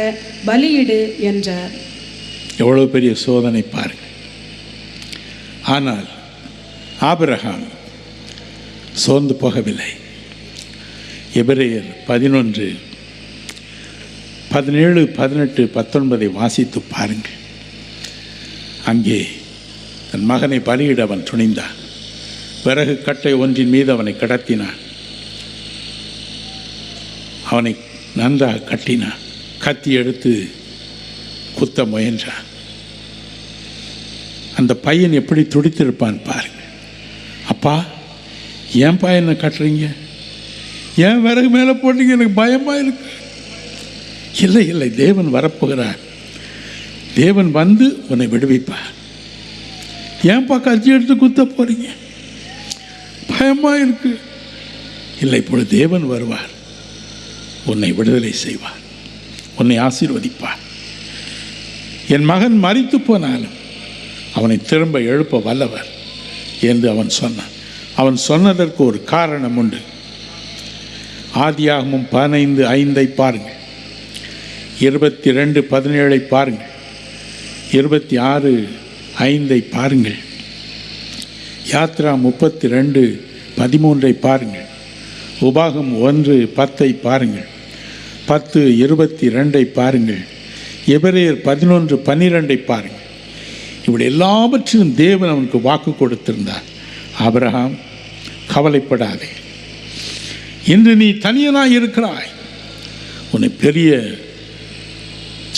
[SPEAKER 2] பலியிடு என்றார்.
[SPEAKER 1] எவ்வளவு பெரிய சோதனை பாருங்கள். ஆனால் ஆபிரகாம் சோர்ந்து போகவில்லை. எபிரேயர் 11:17-18-19 வாசித்து பாருங்கள். அங்கே தன் மகனை பலியிட அவன் துணிந்தான். விறகு கட்டை ஒன்றின் மீது அவனை கடத்தினான். அவனை நன்றாக கட்டினான். கத்தி எடுத்து குத்த முயன்றான். அந்த பையன் எப்படி துடித்திருப்பான் பாருங்க. அப்பா, ஏன்பா என்ன கட்டுறீங்க? ஏன் விறகு மேலே போட்டீங்க? எனக்கு பயமாக இருக்கு. இல்லை இல்லை, தேவன் வரப்போகிறார். தேவன் வந்து உன்னை விடுவிப்பார். ஏன்பா கட்சி எடுத்து குத்த போறீங்க? பயமா இருக்கு. இல்லை, இப்பொழுது தேவன் வருவார், உன்னை விடுதலை செய்வார், உன்னை ஆசீர்வதிப்பார். என் மகன் மரித்து போனாலும் அவனை திரும்ப எழுப்ப வல்லவர் என்று அவன் சொன்னான். அவன் சொன்னதற்கு ஒரு காரணம் உண்டு. ஆதியாகமம் 15:5 பாருங்கள், 22:17 பாருங்கள், 26:5 பாருங்கள், யாத்ரா 32:13 பாருங்கள், உபாகம் 1:10 பாருங்கள், 10:22 பாருங்கள், எபிரேயர் 11:12 பாருங்கள். இப்படி எல்லாவற்றிலும் தேவன் அவனுக்கு வாக்கு கொடுத்திருந்தார். ஆபிரகாம், கவலைப்படாதே, இன்று நீ தனியனாய் இருக்கிறாய், உன்னை பெரிய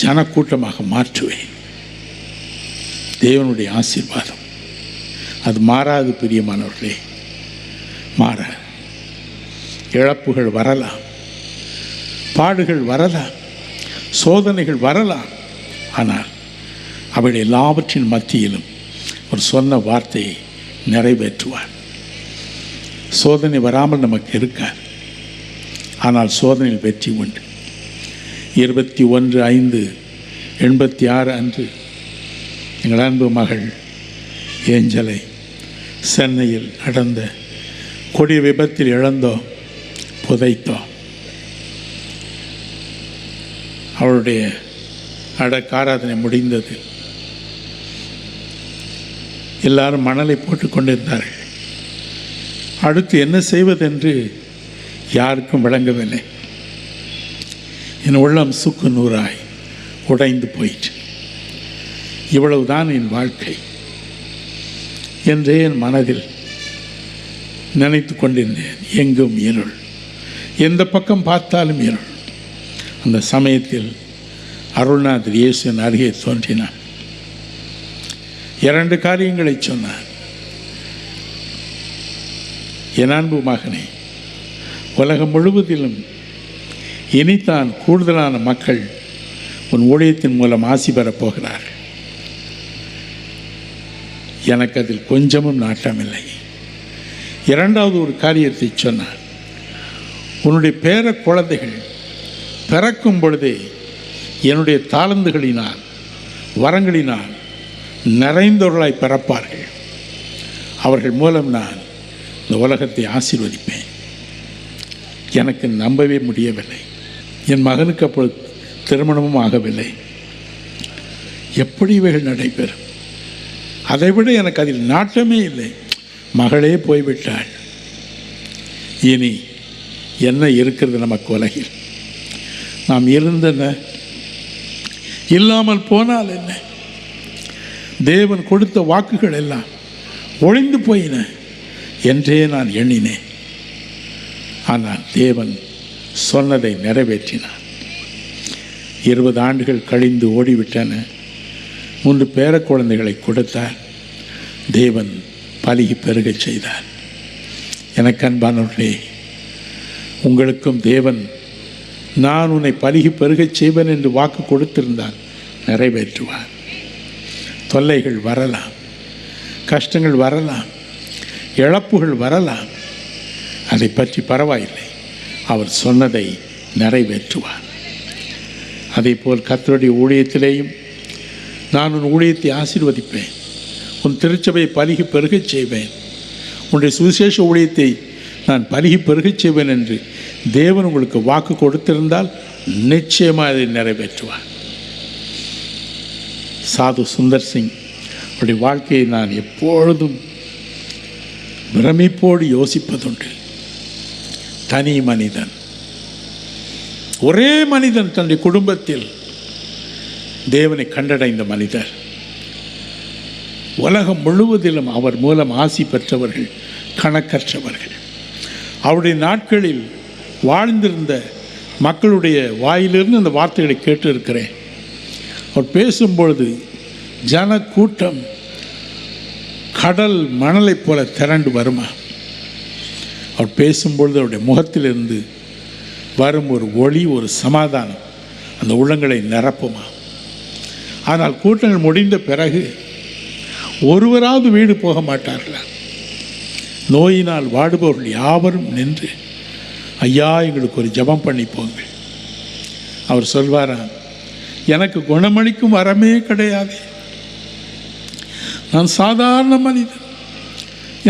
[SPEAKER 1] ஜனக்கூட்டமாக மாற்றுவேன். தேவனுடைய ஆசீர்வாதம் அது மாறாது பிரியமானவர்களே, மாற. இழப்புகள் வரலாம், பாடுகள் வரலாம், சோதனைகள் வரலாம். ஆனால் அவள் எல்லாவற்றின் மத்தியிலும் ஒரு சொன்ன வார்த்தையை நிறைவேற்றுவார். சோதனை வராமல் நமக்கு இருக்காது, ஆனால் சோதனையில் வெற்றி உண்டு. 21/5/86 அன்று எங்கள் அன்பு மகள் ஏஞ்சலை சென்னையில் நடந்த கொடிய விபத்தில் இழந்தோம், புதைத்தோம். அவளுடைய அடக்காராதனை முடிந்தது. எல்லாரும் மணலை போட்டு கொண்டிருந்தார்கள். அடுத்து என்ன செய்வதென்று யாருக்கும் விளங்கவில்லை. என் உள்ளம் சுக்கு நூறாய் உடைந்து போயிற்று. இவ்வளவுதான் என் வாழ்க்கை என்றே என் மனதில் நினைத்து கொண்டிருந்தேன். எங்கும் இருள், எந்த பக்கம் பார்த்தாலும் இருள். அந்த சமயத்தில் அருள்நாதர் இயேசுவின் அருகே தோன்றினார். 2 காரியங்களை சொன்னார். என் அன்பு மகனே, உலகம் முழுவதிலும் இனித்தான் கூடுதலான மக்கள் உன் ஊழியத்தின் மூலம் ஆசி பெறப் போகிறார்கள். எனக்கு அதில் கொஞ்சமும் நாட்டமில்லை. 2வது ஒரு காரியத்தை சொன்னார். உன்னுடைய பேர குழந்தைகள் பிறக்கும் பொழுதே என்னுடைய தாளந்துகளினால், வரங்களினால் நிறைந்தவர்களாய் பிறப்பார்கள். அவர்கள் மூலம் நான் இந்த உலகத்தை ஆசீர்வதிப்பேன். எனக்கு நம்பவே முடியவில்லை. என் மகனுக்கு அப்பொழுது திருமணமும் ஆகவில்லை. எப்படி இவைகள் நடைபெறும்? அதைவிட எனக்கு அதில் நாட்டமே இல்லை. மகளே போய்விட்டாள். இனி என்ன இருக்கிறது நமக்கு உலகில்? நாம் இருந்தன, இல்லாமல் போனால் என்ன? தேவன் கொடுத்த வாக்குகள் எல்லாம் ஒழிந்து போயின என்றே நான் எண்ணினேன். ஆனால் தேவன் சொன்னதை நிறைவேற்றினார். 20 ஆண்டுகள் கழிந்து ஓடிவிட்டன. 3 பேர குழந்தைகளை கொடுத்தார். தேவன் பலுகி பெருகச் செய்தார். எனக்கு அன்பானவர்களே, உங்களுக்கும் தேவன் நான் உன்னை பலுகி பெருகச் செய்வேன் என்று வாக்கு கொடுத்திருந்தால் நிறைவேற்றுவார். தொல்லைகள் வரலாம், கஷ்டங்கள் வரலாம், இழப்புகள் வரலாம். அதை பற்றி பரவாயில்லை. அவர் சொன்னதை நிறைவேற்றுவார். அதேபோல் கர்த்தருடைய ஊழியத்திலேயும் நான் உன் ஊழியத்தை ஆசீர்வதிப்பேன், உன் திருச்சபையை பலுகி பெருகச் செய்வேன், உன்னுடைய சுவிசேஷ ஊழியத்தை நான் பலுகி பெருகச் செய்வேன் என்று தேவன் உங்களுக்கு வாக்கு கொடுத்திருந்தால் நிச்சயமாக அதை நிறைவேற்றுவார். சாது சுந்தர் சிங் அவருடைய வாழ்க்கையை நான் எப்பொழுதும் பிரமிப்போடு யோசிப்பதுண்டு. தனி மனிதன், ஒரே மனிதன், தன்னுடைய குடும்பத்தில் தேவனை கண்டடைந்த மனிதர். உலகம் முழுவதிலும் அவர் மூலம் ஆசி பெற்றவர்கள் கணக்கற்றவர்கள். அவருடைய நாட்களில் வாழ்ந்திருந்த மக்களுடைய வாயிலிருந்து அந்த வார்த்தைகளை கேட்டு இருக்கிறேன். அவர் பேசும்பொழுது ஜன கூட்டம் கடல் மணலை போல திரண்டு வருமா. அவர் பேசும்பொழுது அவருடைய முகத்திலிருந்து வரும் ஒரு ஒளி, ஒரு சமாதானம் அந்த உள்ளங்களை நிரப்புமா. ஆனால் கூட்டங்கள் முடிந்த பிறகு ஒருவராவது வீடு போக மாட்டார்களா? நோயினால் வாடுபவர்கள் யாவரும் நின்று, ஐயா எங்களுக்கு ஒரு ஜெபம் பண்ணி போங்கள். அவர் சொல்வாராம், எனக்கு குணமளிக்கும் வரமே கிடையாது, நான் சாதாரண மனிதன்,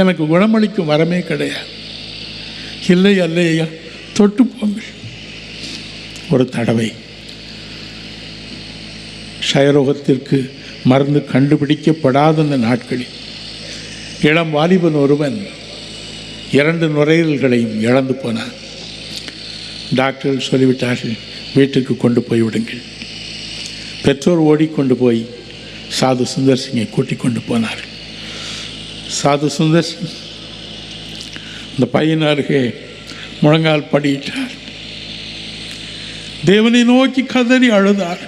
[SPEAKER 1] எனக்கு குணமளிக்கும் வரமே கிடையாது. இல்லை அல்லையா, தொட்டு போங்கள். ஒரு தடவை க்ஷயரோகத்திற்கு மருந்து கண்டுபிடிக்கப்படாத அந்த நாட்களில் இளம் வாலிபன் ஒருவன் 2 நுரையீரல்களையும் இழந்து போனான். டாக்டர்கள் சொல்லிவிட்டார்கள், வீட்டுக்கு கொண்டு போய் விடுங்கள். பெற்றோர் ஓடிக்கொண்டு போய் சாது சுந்தர் சிங்கை கூட்டிக் கொண்டு போனார்கள். சாது சுந்தர் சிங் இந்த பையன் அருகே முழங்கால் படியிட்டார். தேவனை நோக்கி கதறி அழுதார்.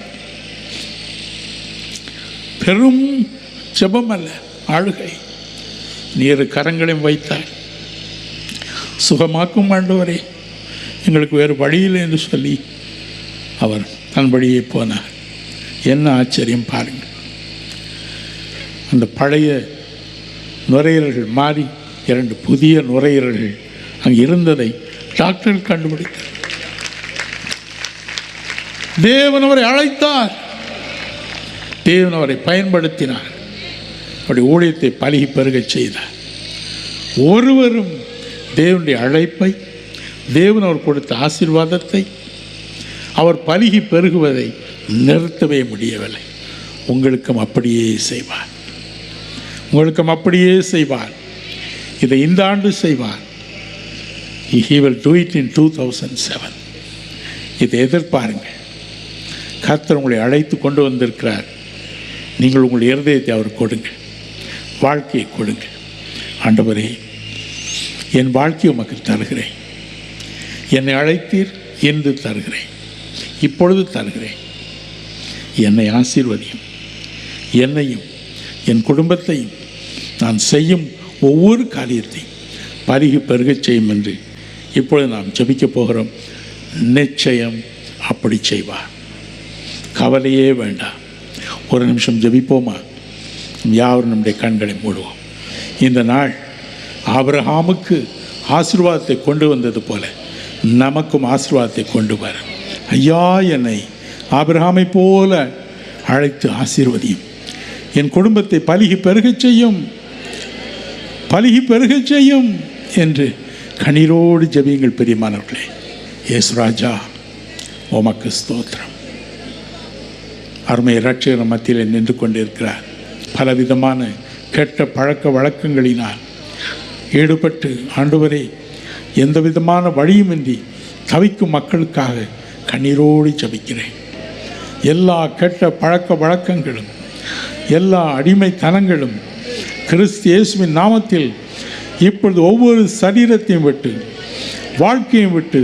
[SPEAKER 1] பெரும் ஜெபம் அல்ல, அழுகை. நீர் கரங்களையும் வைத்தார். சுகமாக்கும் ஆண்டவரே, எங்களுக்கு வேறு வழியில் என்று சொல்லி அவர் தன் வழியே போனார். என்ன ஆச்சரியம் பாருங்கள். அந்த பழைய நுரையீரல்கள் மாறி 2 புதிய நுரையீரல்கள் அங்கே இருந்ததை டாக்டர்கள் கண்டுபிடித்தார். தேவன் அவரை அழைத்தார், தேவன் அவரை பயன்படுத்தினார், அவருடைய ஊழியத்தை பலுகி பெருகச் செய்தார். ஒருவரும் தேவனுடைய அழைப்பை, தேவன் அவர் கொடுத்த ஆசீர்வாதத்தை, அவர் பலுகி பெருகுவதை நிறுத்தவே முடியவில்லை. உங்களுக்கும் அப்படியே செய்வார், உங்களுக்கும் அப்படியே செய்வார். இதை இந்த ஆண்டு செய்வார். He will do it in 2007. இதை எதிர்பாருங்கள். கர்த்தர் உங்களை அழைத்து கொண்டு வந்திருக்கிறார். நீங்கள் உங்களுடைய இருதயத்தை அவர் கொடுங்கள், வாழ்க்கையை கொடுங்கள். ஆண்டவரே, என் வாழ்க்கையை உமக்கு தருகிறேன். என்னை அழைத்தீர், என்று தருகிறேன், இப்பொழுது தருகிறேன். என்னை ஆசீர்வதியும், என்னையும் என் குடும்பத்தையும் நான் செய்யும் ஒவ்வொரு காரியத்தையும் பருகி பெருகச் செய்யும் என்று இப்பொழுது நாம் ஜெபிக்கப் போகிறோம். நிச்சயம் அப்படி செய்வார். கவலையே வேண்டாம். ஒரு நிமிஷம் ஜெபிப்போமா? யாவரும் நம்முடைய கண்களை மூடுவோம். இந்த நாள் ஆபிரகாமுக்கு ஆசீர்வாதத்தை கொண்டு வந்தது போல நமக்கும் ஆசீர்வாதத்தை கொண்டு வர, ஐயா என்னை ஆபிரகாமை போல அழைத்து ஆசீர்வதியும், என் குடும்பத்தை பலுகி பெருகச் செய்யும், பலுகி பெருகச் செய்யும் என்று கண்ணீரோடு ஜெபியுங்கள் பிரியமானவர்களே. இயேசு ராஜா, உமக்கு ஸ்தோத்திரம். அருமை இரட்சகர் மத்தியில் நின்று கொண்டிருக்கிறார். பலவிதமான கெட்ட பழக்க வழக்கங்களினால் ஈடுபட்டு ஆண்டவரே எந்த விதமான வழியுமின்றி தவிக்கும் மக்களுக்காக கண்ணீரோடு ஜெபிக்கிறேன். எல்லா கெட்ட பழக்க வழக்கங்களும், எல்லா அடிமைத்தனங்களும் கிறிஸ்து இயேசுவின் நாமத்தில் இப்பொழுது ஒவ்வொரு சரீரத்தையும் விட்டு, வாழ்க்கையும் விட்டு,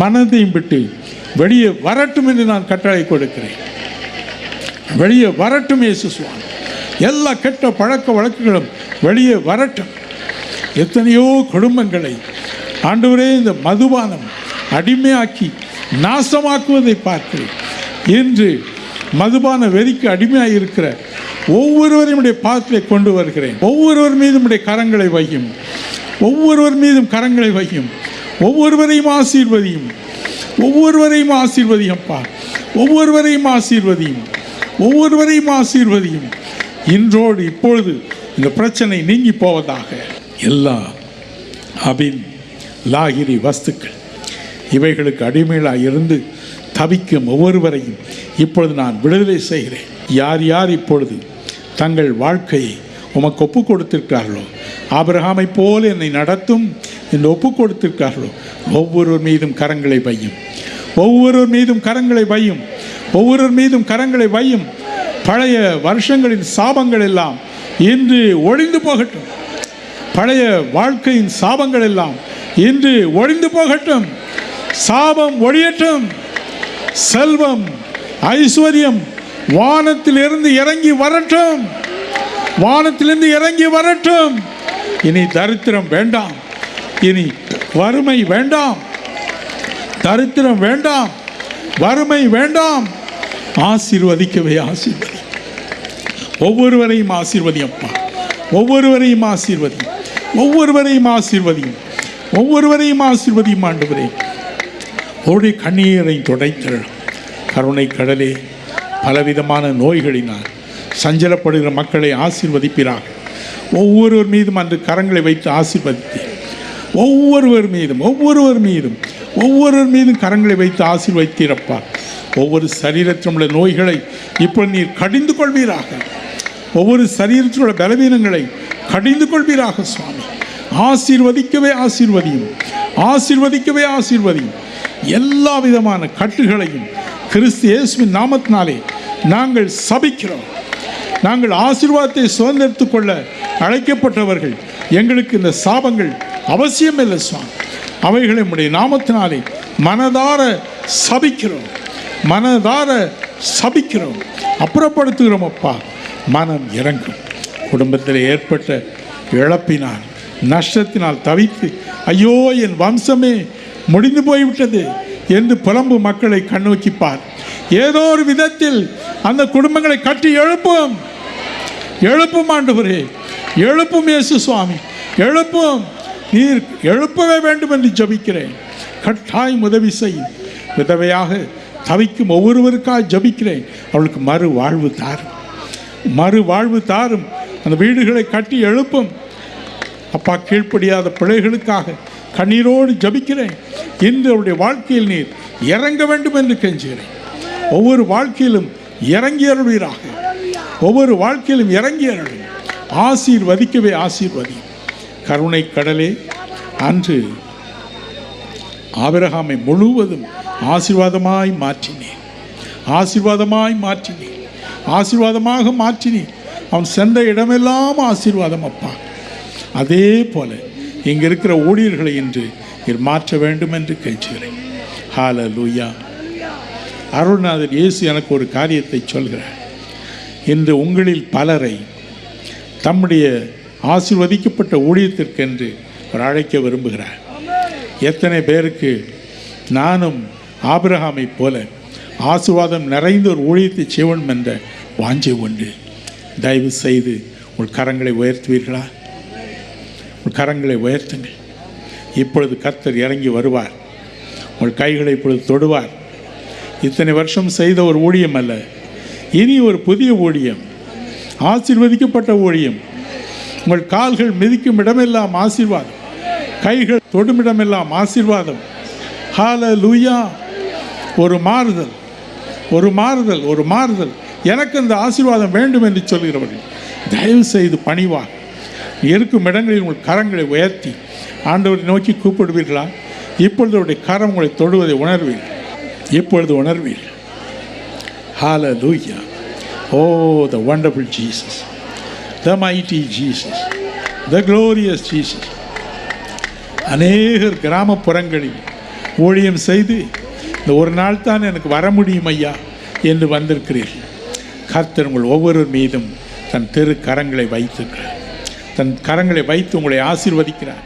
[SPEAKER 1] மனதையும் விட்டு வெளியே வரட்டும் என்று நான் கட்டளை கொடுக்கிறேன். வெளியே வரட்டும் இயேசு சுவாமி. எல்லா கெட்ட பழக்க வழக்குகளும் வெளியே வரட்டும். எத்தனையோ குடும்பங்களை ஆண்டவரே இந்த மதுபானம் அடிமையாக்கி நாசமாக்குவதை பார்க்கிறேன். இன்று மதுபான வெறிக்கு அடிமையாக இருக்கிற ஒவ்வொருவரையும் பாதத்திலே கொண்டு வருகிறேன். ஒவ்வொருவர் மீதும் கரங்களை வையும், ஒவ்வொருவர் மீதும் கரங்களை வையும். ஒவ்வொருவரையும் ஆசீர்வதியும், ஒவ்வொருவரையும் ஆசீர்வதியப்பா, ஒவ்வொருவரையும் ஆசீர்வதியும், ஒவ்வொருவரையும் ஆசீர்வதியும். இன்றோடு இப்பொழுது இந்த பிரச்சனை நீங்கி போவதாக. எல்லா அபின் லாகிரி வஸ்துக்கள் இவைகளுக்கு அடிமைகளாக இருந்து தவிக்கும் ஒவ்வொருவரையும் இப்பொழுது நான் விடுதலை செய்கிறேன். யார் யார் இப்பொழுது தங்கள் வாழ்க்கையை உமக்கு ஒப்பு கொடுத்திருக்கிறார்களோ, ஆபிரகாமை போல என்னை நடத்தும் என்று ஒப்பு கொடுத்திருக்கிறார்களோ, ஒவ்வொருவர் மீதும் கரங்களை வையும், ஒவ்வொருவர் மீதும் கரங்களை வையும், ஒவ்வொருவர் மீதும் கரங்களை வையும். பழைய வருஷங்களின் சாபங்கள் எல்லாம் இன்று ஒழிந்து போகட்டும். பழைய வாழ்க்கையின் சாபங்கள் எல்லாம் இன்று ஒழிந்து போகட்டும். சாபம் ஒழியட்டும். செல்வம், ஐஸ்வர்யம் வானத்திலிருந்து இறங்கி வரட்டும், வானத்திலிருந்து இறங்கி வரட்டும். இனி தரித்திரம் வேண்டாம், இனி வறுமை வேண்டாம், தரித்திரம் வேண்டாம், வறுமை வேண்டாம். ஆசீர்வதிக்கவே ஆசீர்வதி. ஒவ்வொருவரையும் ஆசீர்வதியும் அப்பா. ஒவ்வொருவரையும் ஆசீர்வதியும், ஒவ்வொருவரையும் ஆசீர்வதியும், ஒவ்வொருவரையும் ஆசீர்வதியும் ஆண்டவரே. அவருடைய கண்ணீரை துடைத்தருளும் கருணை கடலே. பலவிதமான நோய்களினால் சஞ்சலப்படுகிற மக்களை ஆசீர்வதிப்பீராக. ஒவ்வொருவர் மீதும் அன்று கரங்களை வைத்து ஆசீர்வதித்தேன். ஒவ்வொருவர் மீதும் கரங்களை வைத்து ஆசீர்வதித்தீரப்பா. ஒவ்வொரு சரீரத்தில் உள்ள நோய்களை இப்பொழுது நீர் கடிந்து கொள்வீராக. ஒவ்வொரு சரீரத்தில் உள்ள பலவீனங்களை கடிந்து கொள்வீராக சுவாமி. ஆசீர்வதிக்கவே ஆசீர்வதியும், ஆசீர்வதிக்கவே ஆசீர்வதியும். எல்லா விதமான கட்டுகளையும் கிறிஸ்து இயேசுவின் நாமத்தினாலே நாங்கள் சபிக்கிறோம். நாங்கள் ஆசீர்வாதத்தை சுதந்திரத்துக் கொள்ள அழைக்கப்பட்டவர்கள். எங்களுக்கு இந்த சாபங்கள் அவசியம் இல்லை சுவாமி. அவைகளை உம்முடைய நாமத்தினாலே மனதார சபிக்கிறோம், மனதார சபிக்கிறோம், அப்புறப்படுத்துகிறோம் அப்பா. மனம் இறங்கும். குடும்பத்தில் ஏற்பட்ட இழப்பினால், நஷ்டத்தினால் தவித்து ஐயோ என் வம்சமே முடிந்து போய்விட்டது என்று புலம்பு மக்களை கண்ணோக்கிப்பார். ஏதோ ஒரு விதத்தில் அந்த குடும்பங்களை கட்டி எழுப்பும், எழுப்பும் ஆண்டவரே, எழுப்பும் இயேசு சுவாமி, எழுப்பும். நீர் எழுப்பவே வேண்டும் என்று ஜபிக்கிறேன். கட்டாயம் உதவி செய்யும். விதவையாக தவிக்கும் ஒவ்வொருவருக்காக ஜபிக்கிறேன். அவளுக்கு மறு வாழ்வு தாரும், மறு வாழ்வு தாரும். அந்த வீடுகளை கட்டி எழுப்பும் அப்பா. கீழ்ப்படியாத பிள்ளைகளுக்காக கண்ணீரோடு ஜபிக்கிறேன். இன்று அவருடைய வாழ்க்கையில் நீர் இறங்க வேண்டும் என்று கெஞ்சுகிறேன். ஒவ்வொரு வாழ்க்கையிலும் இறங்கி அருள்வீராக, ஒவ்வொரு வாழ்க்கையிலும் இறங்கி அருள். ஆசீர்வதிக்கவே ஆசீர்வதி. கருணை கடலே, அன்று ஆபிரகாமை முழுவதும் ஆசீர்வாதமாய் மாற்றினேன், ஆசீர்வாதமாய் மாற்றினேன், ஆசீர்வாதமாக மாற்றினேன். அவன் சென்ற இடமெல்லாம் ஆசீர்வாதம் அப்பா. அதே போல இங்கே இருக்கிற ஊழியர்களை இன்று நீர் மாற்ற வேண்டும் என்று கேட்கிறேன். ஹல்லேலூயா. அருள்நாதர் இயேசு எனக்கு ஒரு காரியத்தை சொல்கிறார். இன்று உங்களில் பலரை தம்முடைய ஆசீர்வதிக்கப்பட்ட ஊழியத்திற்கென்று அவர் அழைக்க விரும்புகிறார். எத்தனை பேருக்கு நானும் ஆபிரகாமை போல ஆசீர்வாதம் நிறைந்த ஒரு ஊழியத்தை செய்வோம் என்ற வாஞ்சை உண்டு. தயவு செய்து உங்கள் கரங்களை உயர்த்துவீர்களா? உங்கள் கரங்களை உயர்த்துங்கள். இப்பொழுது கர்த்தர் இறங்கி வருவார். உங்கள் கைகளை இப்பொழுது தொடுவார். இத்தனை வருஷம் செய்த ஒரு ஊழியம் அல்ல, இனி ஒரு புதிய ஊழியம், ஆசீர்வதிக்கப்பட்ட ஊழியம். உங்கள் கால்கள் மிதிக்கும் இடமெல்லாம் ஆசீர்வாதம், கைகள் தொடும் இடமெல்லாம் ஆசீர்வாதம். ஹல்லேலூயா. ஒரு மாறுதல், ஒரு மாறுதல், ஒரு மாறுதல். எனக்கு அந்த ஆசீர்வாதம் வேண்டும் என்று சொல்கிறவர்கள் தயவு செய்து பணிவாக இருக்கும் இடங்களில் உங்கள் கரங்களை உயர்த்தி ஆண்டவரை நோக்கி கூப்பிடுவீர்களா? இப்பொழுது அவருடைய கரம் உங்களை தொடுவதை உணர்வீர்கள், இப்பொழுது உணர்வீர்கள். Hallelujah. Oh, the wonderful Jesus, the mighty Jesus, the glorious Jesus. அநேகர் கிராமப்புறங்களில் ஊழியம் செய்து இந்த ஒரு நாள் தான் எனக்கு வர முடியும் ஐயா என்று வந்திருக்கிறீர்கள். கர்த்தர் உங்கள் ஒவ்வொருவர் மீதும் தன் திரு கரங்களை வைத்திருக்கிறார். தன் கரங்களை வைத்து உங்களை ஆசீர்வதிக்கிறார்.